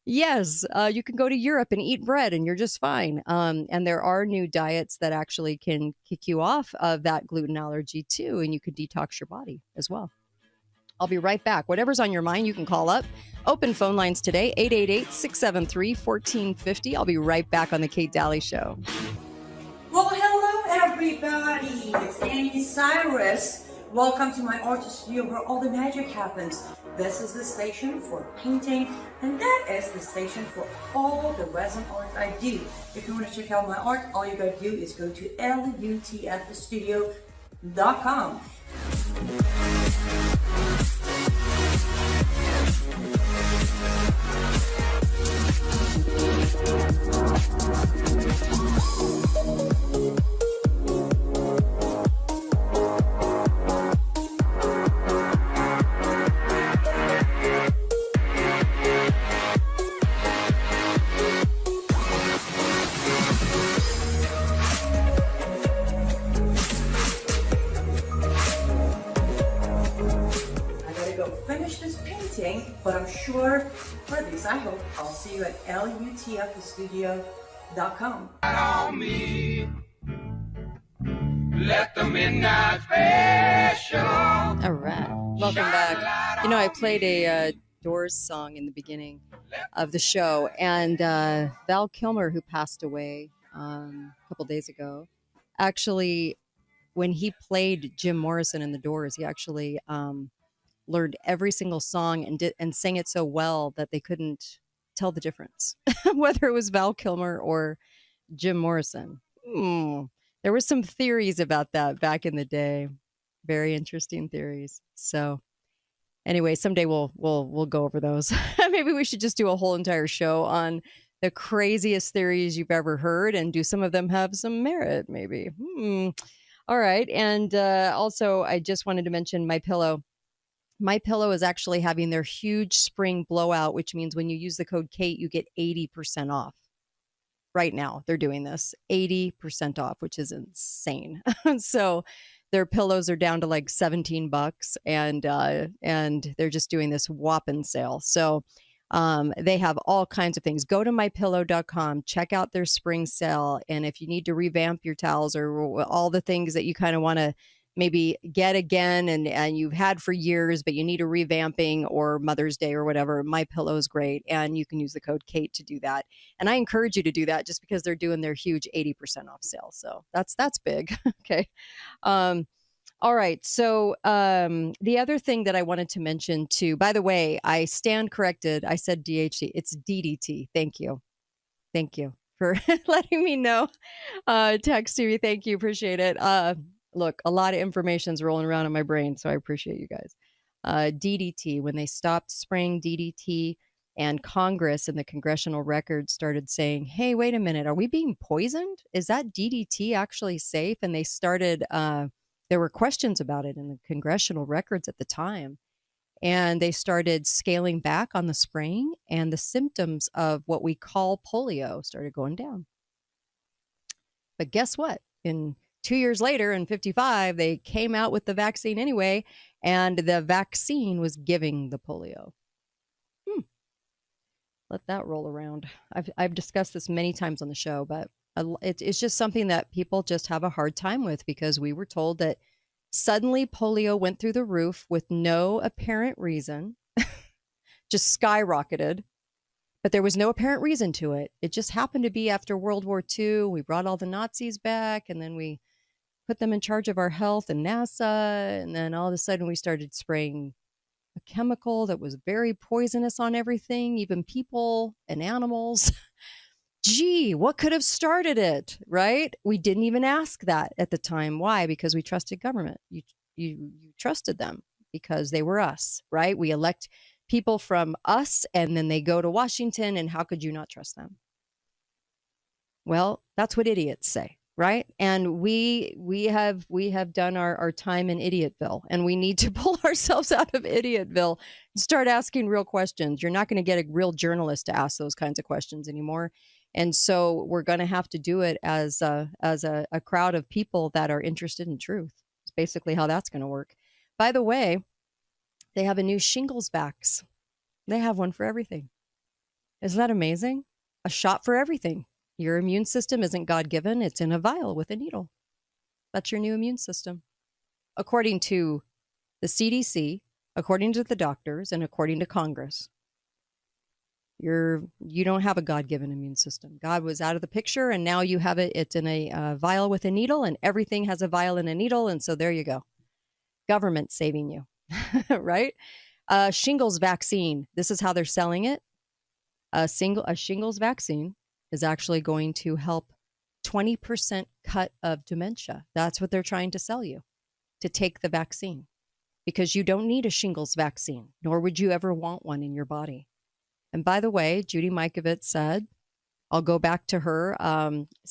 [SPEAKER 5] yes, you can go to Europe and eat bread and you're just fine. And there are new diets that actually can kick you off of that gluten allergy, too. And you could detox your body as well. I'll be right back. Whatever's on your mind, you can call up. Open phone lines today, 888-673-1450. I'll be right back on the Kate Dalley Show.
[SPEAKER 8] Well, hello, everybody. It's Annie Cyrus. Welcome to my art studio where all the magic happens. This is the station for painting, and that is the station for all the resin art I do. If you want to check out my art, all you gotta do is go to lutfstudio.com. But I'm sure for this, I hope I'll see you at lutfstudio.com.
[SPEAKER 9] On me. Let the midnight special.
[SPEAKER 5] All right. Welcome back. I played a Doors song in the beginning of the show, and Val Kilmer, who passed away a couple days ago, actually, when he played Jim Morrison in the Doors, he actually learned every single song and sang it so well that they couldn't tell the difference, whether it was Val Kilmer or Jim Morrison. There were some theories about that back in the day. Very interesting theories. So anyway, someday we'll go over those. Maybe we should just do a whole entire show on the craziest theories you've ever heard, and do some of them have some merit, maybe. All right. And also, I just wanted to mention MyPillow. MyPillow is actually having their huge spring blowout, which means when you use the code Kate, you get 80% off. Right now, they're doing this 80% off, which is insane. So their pillows are down to like $17, and they're just doing this whopping sale. So they have all kinds of things. Go to mypillow.com, check out their spring sale, and if you need to revamp your towels or all the things that you kind of want to maybe get again and you've had for years, but you need a revamping or Mother's Day or whatever, MyPillow is great. And you can use the code Kate to do that. And I encourage you to do that just because they're doing their huge 80% off sale. So that's big. Okay. All right. So the other thing that I wanted to mention too, by the way, I stand corrected. I said DHT. It's DDT. Thank you. Thank you for letting me know. Texting me. Thank you. Appreciate it. Look, a lot of information's rolling around in my brain, so I appreciate you guys. DDT, when they stopped spraying DDT and Congress and the congressional records started saying, hey, wait a minute, are we being poisoned? Is that DDT actually safe? And they started, there were questions about it in the congressional records at the time. And they started scaling back on the spraying, and the symptoms of what we call polio started going down. But guess what? In 2 years later, in 55, they came out with the vaccine anyway, and the vaccine was giving the polio. Let that roll around. I've discussed this many times on the show, but it's just something that people just have a hard time with because we were told that suddenly polio went through the roof with no apparent reason, just skyrocketed. But there was no apparent reason to it. It just happened to be after World War II. We brought all the Nazis back, and then we put them in charge of our health and NASA. And then all of a sudden we started spraying a chemical that was very poisonous on everything, even people and animals. Gee, what could have started it, right? We didn't even ask that at the time. Why? Because we trusted government. You trusted them because they were us, right? We elect people from us, and then they go to Washington, and how could you not trust them? Well, that's what idiots say, right? And we have done our time in Idiotville, and we need to pull ourselves out of Idiotville and start asking real questions. You're not going to get a real journalist to ask those kinds of questions anymore. And so we're going to have to do it as a crowd of people that are interested in truth. It's basically how that's going to work. By the way, they have a new shingles vax. They have one for everything. Isn't that amazing? A shot for everything. Your immune system isn't God-given. It's in a vial with a needle. That's your new immune system. According to the CDC, according to the doctors, and according to Congress, you don't have a God-given immune system. God was out of the picture, and now you have it. It's in a vial with a needle, and everything has a vial and a needle, and so there you go. Government saving you. Right? Shingles vaccine. This is how they're selling it. A shingles vaccine is actually going to help 20% cut of dementia. That's what they're trying to sell you, to take the vaccine, because you don't need a shingles vaccine, nor would you ever want one in your body. And by the way, Judy Mikovits said, I'll go back to her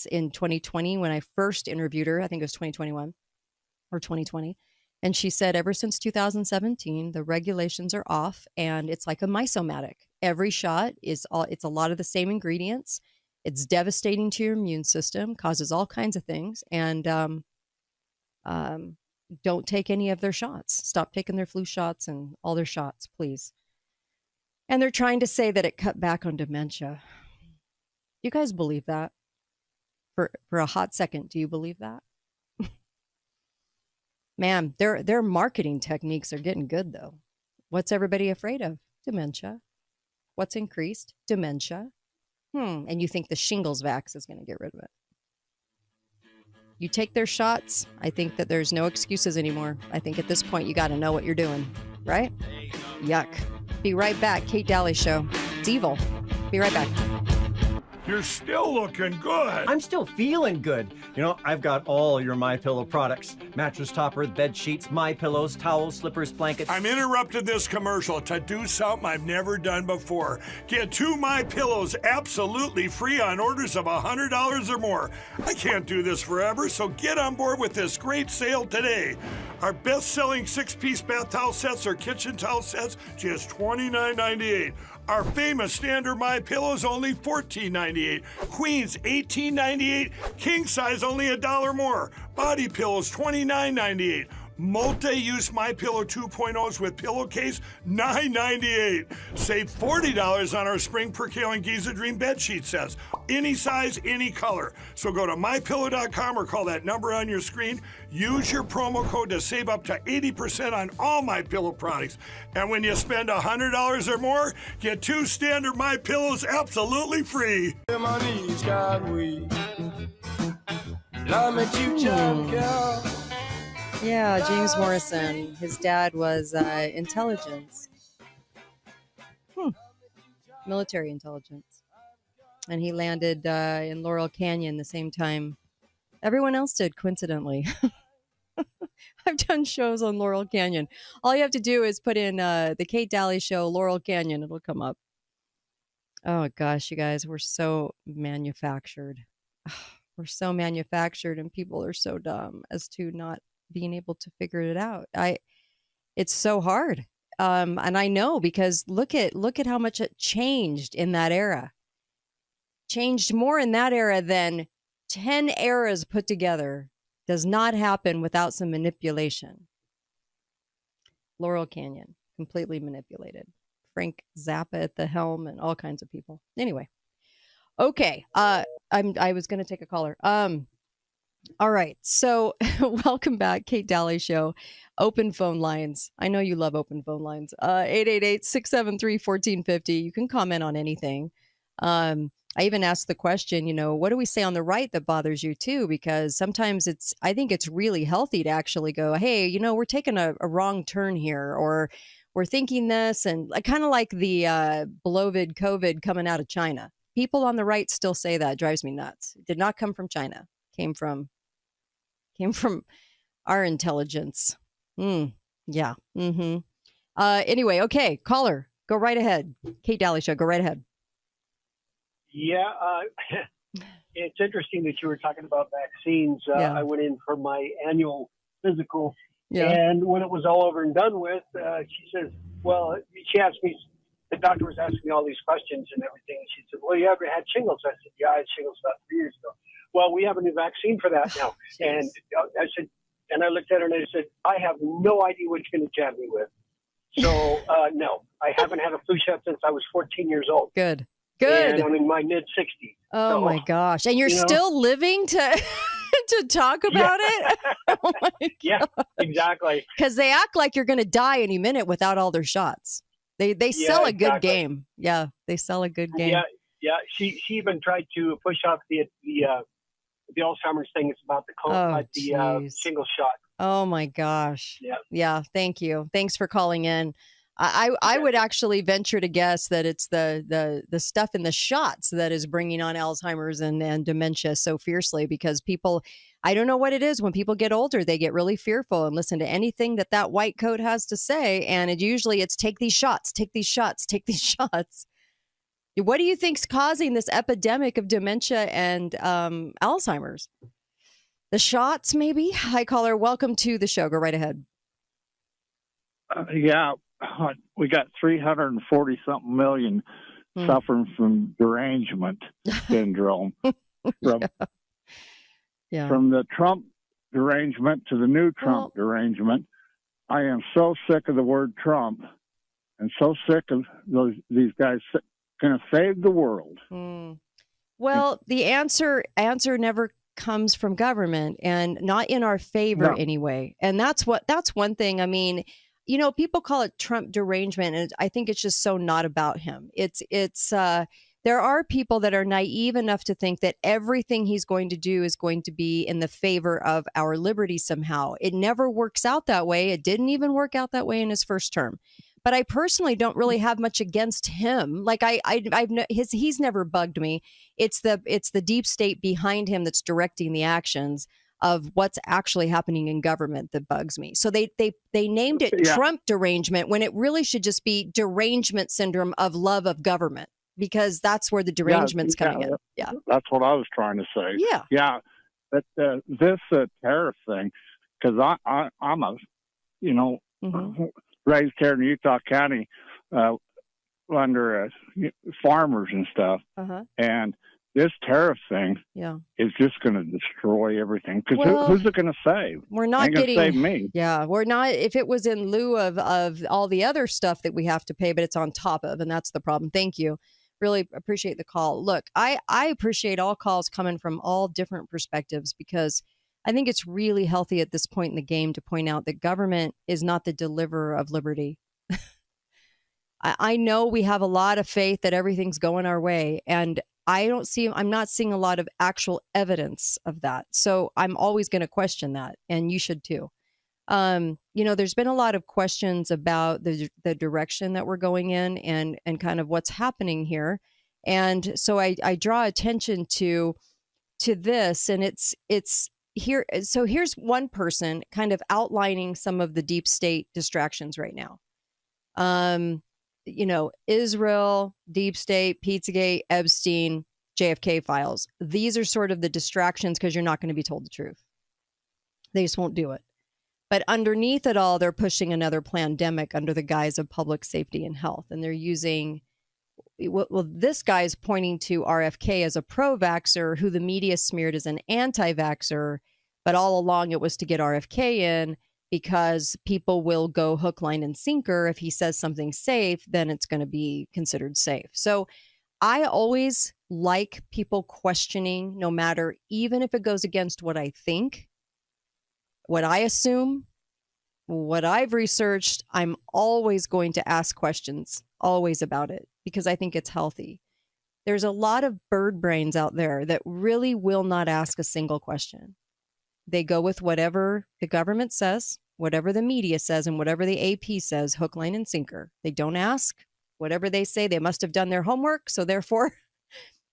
[SPEAKER 5] in 2020 when I first interviewed her. I think it was 2021 or 2020. And she said, ever since 2017, the regulations are off, and it's like a mysomatic. Every shot it's a lot of the same ingredients. It's devastating to your immune system, causes all kinds of things. And don't take any of their shots. Stop taking their flu shots and all their shots, please. And they're trying to say that it cut back on dementia. You guys believe that? For a hot second, do you believe that? Man, their marketing techniques are getting good, though. What's everybody afraid of? Dementia. What's increased? Dementia. And you think the shingles vax is going to get rid of it. You take their shots, I think that there's no excuses anymore. I think at this point, you got to know what you're doing, right? Yuck. Be right back. Kate Dalley Show. It's evil. Be right back.
[SPEAKER 7] You're still looking good.
[SPEAKER 10] I'm still feeling good. You know, I've got all your MyPillow products. Mattress topper, bed sheets, MyPillows, towels, slippers, blankets.
[SPEAKER 7] I'm interrupting this commercial to do something I've never done before. Get 2 MyPillows absolutely free on orders of $100 or more. I can't do this forever, so get on board with this great sale today. Our best-selling 6-piece bath towel sets or kitchen towel sets, just $29.98. Our famous standard MyPillows only $14.98. Queens $18.98. King size only $1 more. Body pillows $29.98. Multi-use MyPillow 2.0s with pillowcase $9.98. Save $40 on our Spring Percale and Giza Dream bed sheet sets. Any size, any color. So go to MyPillow.com or call that number on your screen. Use your promo code to save up to 80% on all MyPillow products. And when you spend $100 or more, get 2 standard MyPillows absolutely free.
[SPEAKER 9] My knees got weak. Love me to jump, girl.
[SPEAKER 5] Yeah, James Morrison. His dad was intelligence. Military intelligence. And he landed in Laurel Canyon the same time everyone else did, coincidentally. I've done shows on Laurel Canyon. All you have to do is put in the Kate Dalley Show, Laurel Canyon. It'll come up. Oh, gosh, you guys, we're so manufactured. We're so manufactured, and people are so dumb as to not being able to figure it out. It's so hard. And I know, because look at how much it changed in that era. Changed more in that era than 10 eras put together. Does not happen without some manipulation. Laurel Canyon, completely manipulated. Frank Zappa at the helm and all kinds of people. Anyway. Okay. I was going to take a caller. All right. So welcome back, Kate Dalley Show. Open phone lines. I know you love open phone lines. 888-673-1450. You can comment on anything. I even asked the question, what do we say on the right that bothers you too? Because sometimes I think it's really healthy to actually go, hey, we're taking a wrong turn here, or we're thinking this, and kind of like the beloved COVID coming out of China. People on the right still say that. It drives me nuts. It did not come from China. Came from our intelligence. Yeah. Anyway, okay, caller, go right ahead. Kate Dalley Show, go right ahead.
[SPEAKER 16] Yeah, it's interesting that you were talking about vaccines. I went in for my annual physical, and when it was all over and done with, she says, well, she asked me, the doctor was asking me all these questions and everything. She said, well, you ever had shingles? I said, yeah, I had shingles about 3 years ago. Well, we have a new vaccine for that now. And I said, and I looked at her and I said, I have no idea what you're going to jab me with. So, no, I haven't had a flu shot since I was 14 years old.
[SPEAKER 5] Good.
[SPEAKER 16] And I'm in my mid-60s.
[SPEAKER 5] Oh, my gosh. And you're still living to talk about it? Oh my God.
[SPEAKER 16] Yeah, exactly.
[SPEAKER 5] Because they act like you're going to die any minute without all their shots. They sell a good game. Yeah, they sell a good game.
[SPEAKER 16] Yeah. She even tried to push off the Alzheimer's thing. It's about the single shot.
[SPEAKER 5] Oh my gosh.
[SPEAKER 16] Yeah.
[SPEAKER 5] Thank you. Thanks for calling in. I would actually venture to guess that it's the stuff in the shots that is bringing on Alzheimer's and dementia so fiercely, because people, I don't know what it is. When people get older, they get really fearful and listen to anything that white coat has to say. And it's take these shots, take these shots, take these shots. What do you think's causing this epidemic of dementia and Alzheimer's? The shots, maybe? Hi, caller. Welcome to the show. Go right ahead.
[SPEAKER 17] We got 340 something million suffering from derangement syndrome. From the Trump derangement to the new Trump derangement. I am so sick of the word Trump and so sick of these guys going to save the world.
[SPEAKER 5] Well, the answer never comes from government, and not in our favor anyway. And that's one thing. I mean, people call it Trump derangement, and I think it's just so not about him. There are people that are naive enough to think that everything he's going to do is going to be in the favor of our liberty somehow. It never works out that way. It didn't even work out that way in his first term. but I personally don't really have much against him. Like he's never bugged me. It's the deep state behind him that's directing the actions of what's actually happening in government that bugs me. So they named it Trump derangement when it really should just be derangement syndrome of love of government, because that's where the derangement's coming in. Yeah.
[SPEAKER 17] That's what I was trying to say.
[SPEAKER 5] Yeah.
[SPEAKER 17] Yeah. But this tariff thing, because I'm a, raised here in Utah County under farmers and stuff. And this tariff thing is just going to destroy everything. Because who's it going to save?
[SPEAKER 5] We're not
[SPEAKER 17] getting save me.
[SPEAKER 5] Yeah, we're not. If it was in lieu of all the other stuff that we have to pay, but it's on top of, and that's the problem. Thank you. Really appreciate the call. Look, I appreciate all calls coming from all different perspectives, because I think it's really healthy at this point in the game to point out that government is not the deliverer of liberty. I know we have a lot of faith that everything's going our way, and I'm not seeing a lot of actual evidence of that. So I'm always going to question that, and you should too. There's been a lot of questions about the direction that we're going in and kind of what's happening here. And so I draw attention to this, and it's here. So here's one person kind of outlining some of the deep state distractions right now. Israel, deep state, Pizzagate, Epstein, JFK files. These are sort of the distractions because you're not going to be told the truth. They just won't do it. But underneath it all, they're pushing another pandemic under the guise of public safety and health. And they're using, this guy's pointing to RFK as a pro-vaxxer who the media smeared as an anti-vaxxer. But all along it was to get RFK in, because people will go hook, line, and sinker. If he says something safe, then it's going to be considered safe. So I always like people questioning, no matter, even if it goes against what I think, what I assume, what I've researched. I'm always going to ask questions, always, about it, because I think it's healthy. There's a lot of bird brains out there that really will not ask a single question. They go with whatever the government says, whatever the media says, and whatever the AP says, hook, line, and sinker. They don't ask. Whatever they say, they must have done their homework, so therefore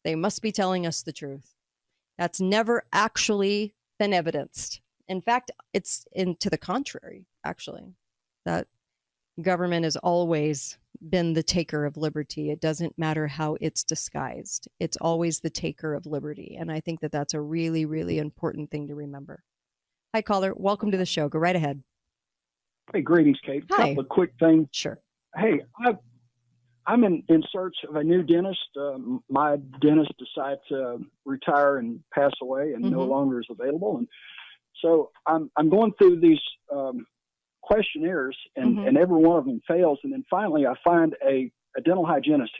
[SPEAKER 5] they must be telling us the truth. That's never actually been evidenced. In fact, it's to the contrary, actually, that government has always been the taker of liberty. It doesn't matter how it's disguised. It's always the taker of liberty. And I think that that's a really, really important thing to remember. Hi, caller. Welcome to the show. Go right ahead.
[SPEAKER 18] Hey, greetings, Kate.
[SPEAKER 5] Hi.
[SPEAKER 18] A couple of quick things.
[SPEAKER 5] Sure.
[SPEAKER 18] Hey, I'm in search of a new dentist. My dentist decided to retire and pass away and no longer is available. And so I'm going through these questionnaires, and every one of them fails. And then finally I find a dental hygienist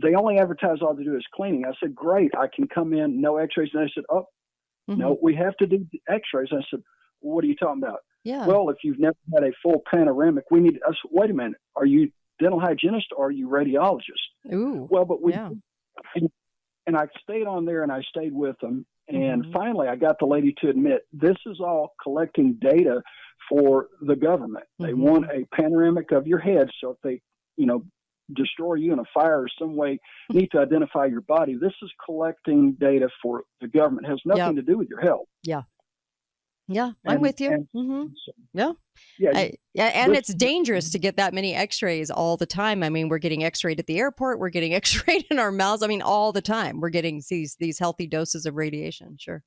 [SPEAKER 18] they only advertise all they do is cleaning. I said, great, I can come in, no x-rays. And they said, no, we have to do x-rays. I said, well, what are you talking about?
[SPEAKER 5] Yeah.
[SPEAKER 18] Well, if you've never had a full panoramic, I said, wait a minute, are you dental hygienist or are you radiologist?
[SPEAKER 5] Ooh.
[SPEAKER 18] Well, but and I stayed on there and I stayed with them. And finally, I got the lady to admit this is all collecting data for the government. They want a panoramic of your head. So if they, destroy you in a fire or some way, need to identify your body. This is collecting data for the government. It has nothing to do with your health.
[SPEAKER 5] Yeah. Yeah, I'm with you. Yeah. And it's dangerous to get that many x-rays all the time. I mean, we're getting x-rayed at the airport. We're getting x-rayed in our mouths. I mean, all the time. We're getting these healthy doses of radiation. Sure.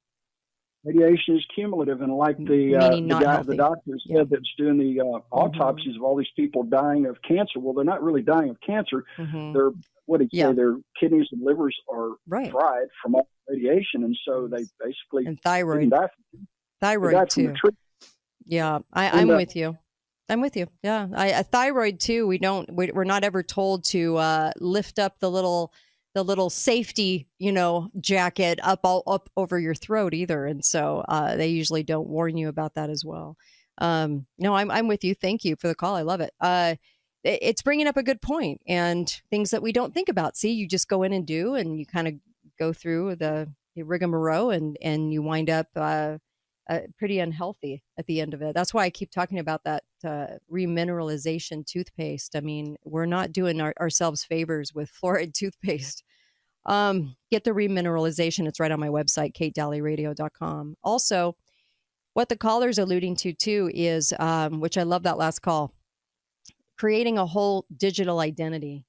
[SPEAKER 18] Radiation is cumulative. And like the doctor said that's doing the autopsies of all these people dying of cancer. Well, they're not really dying of cancer. They're, their kidneys and livers are fried from all radiation. And so they basically...
[SPEAKER 5] And thyroid. Thyroid too. Yeah, I'm with you. I'm with you. Yeah, a thyroid too. We're not ever told to lift up the little safety, jacket up over your throat either. And so they usually don't warn you about that as well. No, I'm with you. Thank you for the call. I love it. It's bringing up a good point and things that we don't think about. See, you just go in and do, and you kind of go through the rigmarole and you wind up pretty unhealthy at the end of it. That's why I keep talking about that remineralization toothpaste. I mean, we're not doing ourselves favors with fluoride toothpaste. Get the remineralization. It's right on my website, katedalleyradio.com. Also, what the caller's alluding to too is, which I love that last call, creating a whole digital identity,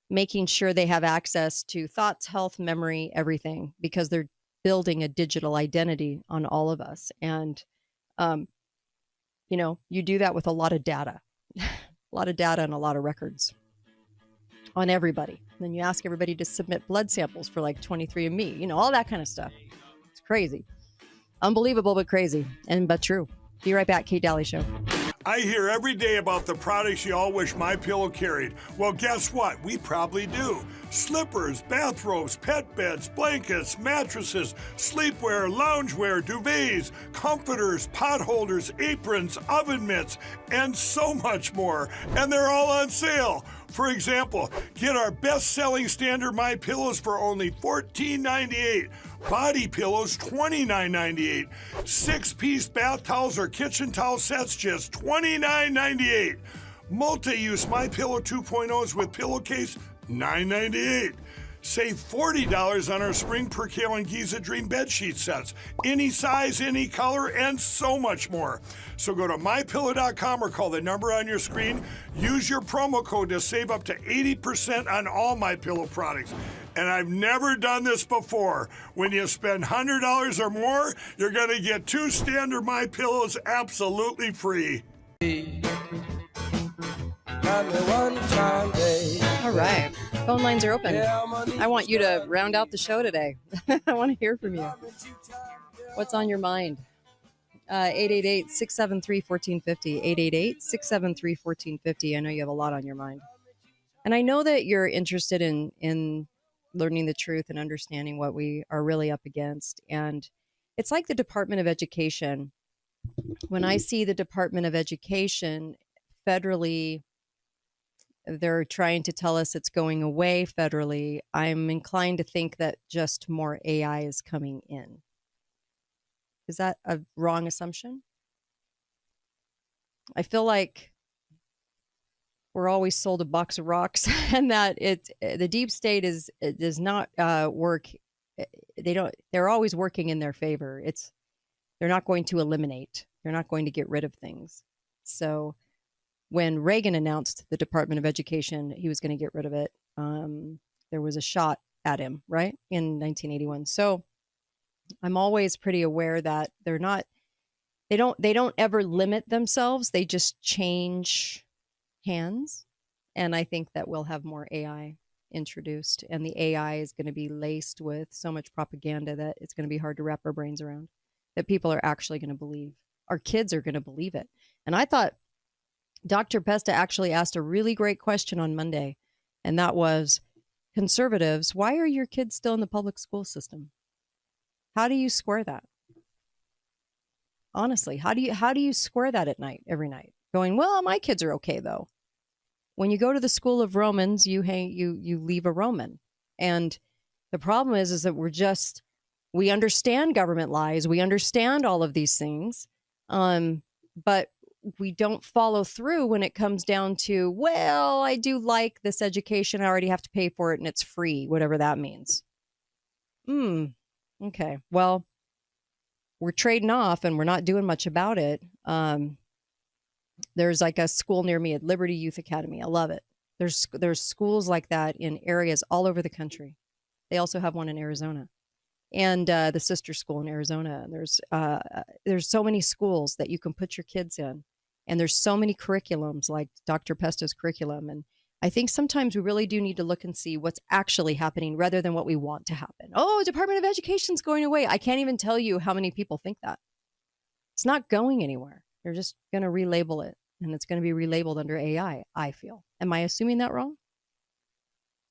[SPEAKER 5] making sure they have access to thoughts, health, memory, everything, because they're building a digital identity on all of us. And, you do that with a lot of data, a lot of data and a lot of records on everybody. And then you ask everybody to submit blood samples for like 23andMe, all that kind of stuff. It's crazy. Unbelievable, but crazy. But true. Be right back. Kate Dalley Show.
[SPEAKER 7] I hear every day about the products you all wish MyPillow carried. Well, guess what? We probably do. Slippers, bathrobes, pet beds, blankets, mattresses, sleepwear, loungewear, duvets, comforters, pot holders, aprons, oven mitts, and so much more. And they're all on sale. For example, get our best-selling standard MyPillows for only $14.98. Body pillows, $29.98. 6-piece bath towels or kitchen towel sets, just $29.98. Multi-use MyPillow 2.0s with pillowcase, $9.98. Save $40 on our Spring Percale and Giza Dream bedsheet sets. Any size, any color, and so much more. So go to MyPillow.com or call the number on your screen. Use your promo code to save up to 80% on all MyPillow products. And I've never done this before. When you spend $100 or more, you're going to get 2 standard MyPillows absolutely free.
[SPEAKER 5] All right. Phone lines are open. I want you to round out the show today. I want to hear from you. What's on your mind? 888-673-1450. 888-673-1450. I know you have a lot on your mind. And I know that you're interested in learning the truth and understanding what we are really up against. And it's like the Department of Education. When I see the Department of Education federally, they're trying to tell us it's going away federally. I'm inclined to think that just more AI is coming in. Is that a wrong assumption? I feel like we're always sold a box of rocks, and that the deep state does not work. They're always working in their favor. They're not going to eliminate. They're not going to get rid of things. So when Reagan announced the Department of Education, he was going to get rid of it. There was a shot at him, right, in 1981. So I'm always pretty aware that they don't ever limit themselves. They just change hands. And I think that we'll have more AI introduced, and the AI is going to be laced with so much propaganda that it's going to be hard to wrap our brains around, that people are actually going to believe. Our kids are going to believe it. And I thought Dr. Pesta actually asked a really great question on Monday, and that was, conservatives, why are your kids still in the public school system? How do you square that? Honestly, how do you square that at night, every night? Going, well, my kids are okay though. When you go to the school of Romans, you leave a Roman. And the problem is that we understand government lies. We understand all of these things. But we don't follow through when it comes down to, well, I do like this education. I already have to pay for it and it's free, whatever that means. Okay. Well, we're trading off and we're not doing much about it. There's like a school near me at Liberty Youth Academy. I love it. There's schools like that in areas all over the country. They also have one in Arizona, and the sister school in Arizona. There's so many schools that you can put your kids in, and there's so many curriculums like Dr. Pesta's curriculum. And I think sometimes we really do need to look and see what's actually happening rather than what we want to happen. Oh, Department of Education's going away. I can't even tell you how many people think that. It's not going anywhere. They're just going to relabel it, and it's going to be relabeled under AI, I feel. Am I assuming that wrong?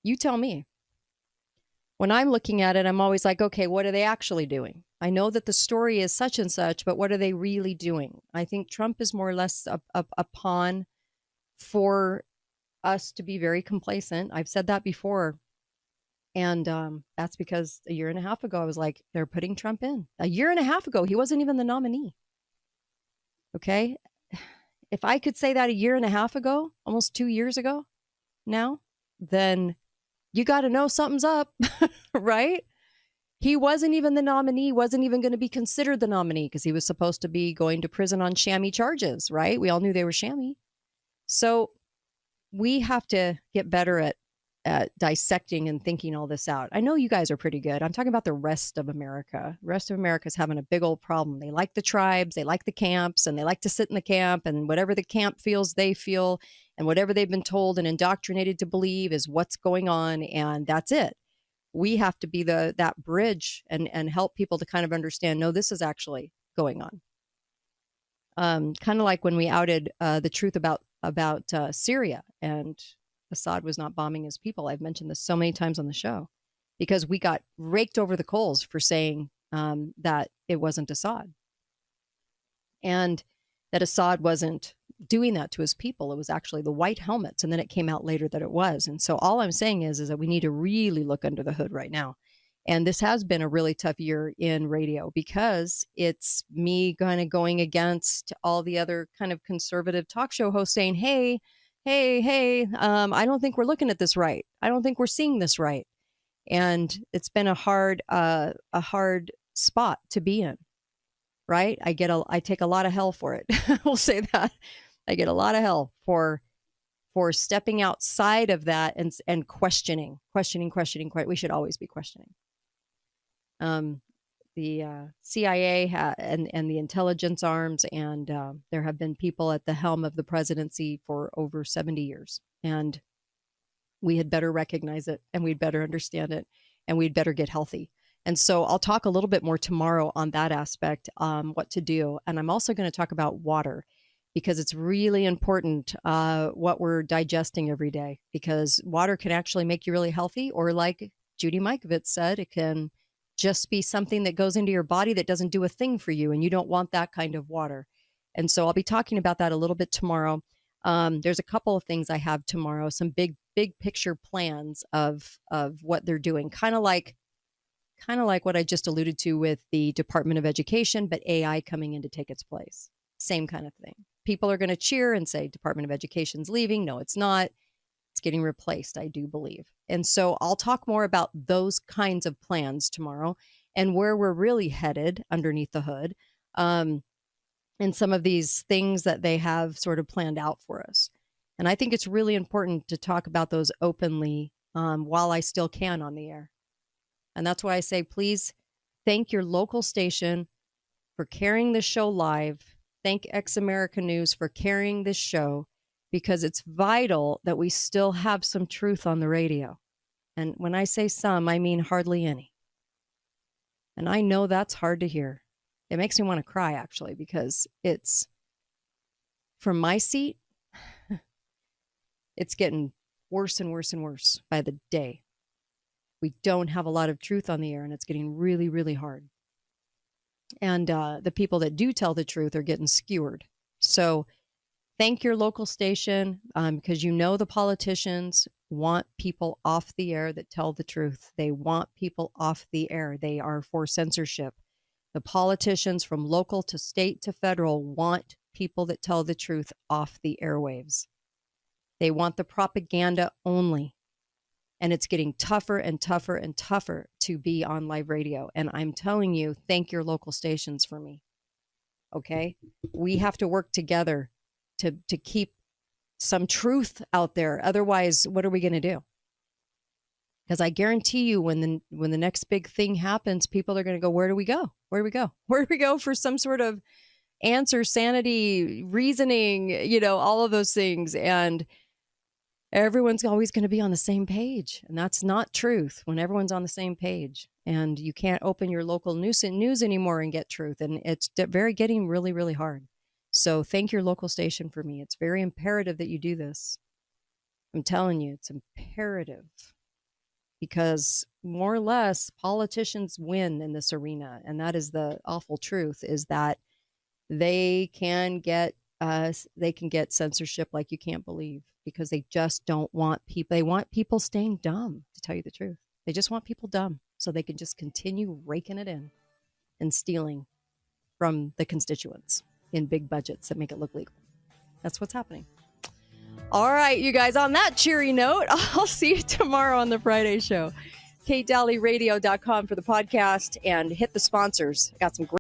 [SPEAKER 5] You tell me. When I'm looking at it, I'm always like, okay, what are they actually doing? I know that the story is such and such, but what are they really doing? I think Trump is more or less a pawn for us to be very complacent. I've said that before. And that's because a year and a half ago, I was like, they're putting Trump in. A year and a half ago, he wasn't even the nominee. Okay. If I could say that a year and a half ago, almost 2 years ago now, then you got to know something's up, right? He wasn't even the nominee, wasn't even going to be considered the nominee because he was supposed to be going to prison on shammy charges, right? We all knew they were shammy. So we have to get better at dissecting and thinking all this out. I know you guys are pretty good. I'm talking about the rest of America. The rest of America is having a big old problem. They like the tribes, they like the camps, and they like to sit in the camp, and whatever the camp feels, they feel, and whatever they've been told and indoctrinated to believe is what's going on, and that's it. We have to be that bridge and help people to kind of understand, no, this is actually going on. Kind of like when we outed the truth about Syria and Assad was not bombing his people. I've mentioned this so many times on the show because we got raked over the coals for saying that it wasn't Assad and that Assad wasn't doing that to his people. It was actually the white helmets. And then it came out later that it was. And so all I'm saying is that we need to really look under the hood right now. And this has been a really tough year in radio because it's me kind of going against all the other kind of conservative talk show hosts saying, hey, I don't think we're looking at this right. I don't think we're seeing this right. And it's been a hard spot to be in, right? I take a lot of hell for it. We'll say that. I get a lot of hell for stepping outside of that and questioning. We should always be questioning. The CIA and the intelligence arms, and there have been people at the helm of the presidency for over 70 years. And we had better recognize it, and we'd better understand it, and we'd better get healthy. And so I'll talk a little bit more tomorrow on that aspect, what to do. And I'm also going to talk about water because it's really important what we're digesting every day, because water can actually make you really healthy, or like Judy Mikovits said, it can just be something that goes into your body that doesn't do a thing for you, and you don't want that kind of water. And so I'll be talking about that a little bit tomorrow. There's a couple of things I have tomorrow, some big picture plans of what they're doing, kind of like what I just alluded to with the Department of Education, but AI coming in to take its place. Same kind of thing. People are going to cheer and say Department of Education's leaving. No, it's not. It's getting replaced, I do believe. And so I'll talk more about those kinds of plans tomorrow and where we're really headed underneath the hood, and some of these things that they have sort of planned out for us. And I think it's really important to talk about those openly while I still can on the air. And that's why I say, please thank your local station for carrying this show live. Thank Ex America News for carrying this show, because it's vital that we still have some truth on the radio. And when I say some, I mean hardly any. And I know that's hard to hear. It makes me want to cry, actually, because it's, from my seat, it's getting worse and worse and worse by the day. We don't have a lot of truth on the air, and it's getting really, really hard. And the people that do tell the truth are getting skewered. So thank your local station, because you know the politicians want people off the air that tell the truth. They want people off the air. They are for censorship. The politicians from local to state to federal want people that tell the truth off the airwaves. They want the propaganda only. And it's getting tougher and tougher and tougher to be on live radio. And I'm telling you, thank your local stations for me. Okay? We have to work together to keep some truth out there. Otherwise, what are we going to do? Because I guarantee you, when the next big thing happens, people are going to go, where do we go? Where do we go? Where do we go for some sort of answer, sanity, reasoning, all of those things? And everyone's always going to be on the same page. And that's not truth when everyone's on the same page. And you can't open your local news anymore and get truth. And it's getting really, really hard. So thank your local station for me. It's very imperative that you do this. I'm telling you, it's imperative. Because more or less, politicians win in this arena. And that is the awful truth, is that they can get censorship like you can't believe, because they just don't want people. They want people staying dumb, to tell you the truth. They just want people dumb so they can just continue raking it in and stealing from the constituents in big budgets that make it look legal. That's what's happening. All right, you guys, on that cheery note, I'll see you tomorrow on the Friday show. KateDalleyRadio.com for the podcast, and hit the sponsors. Got some great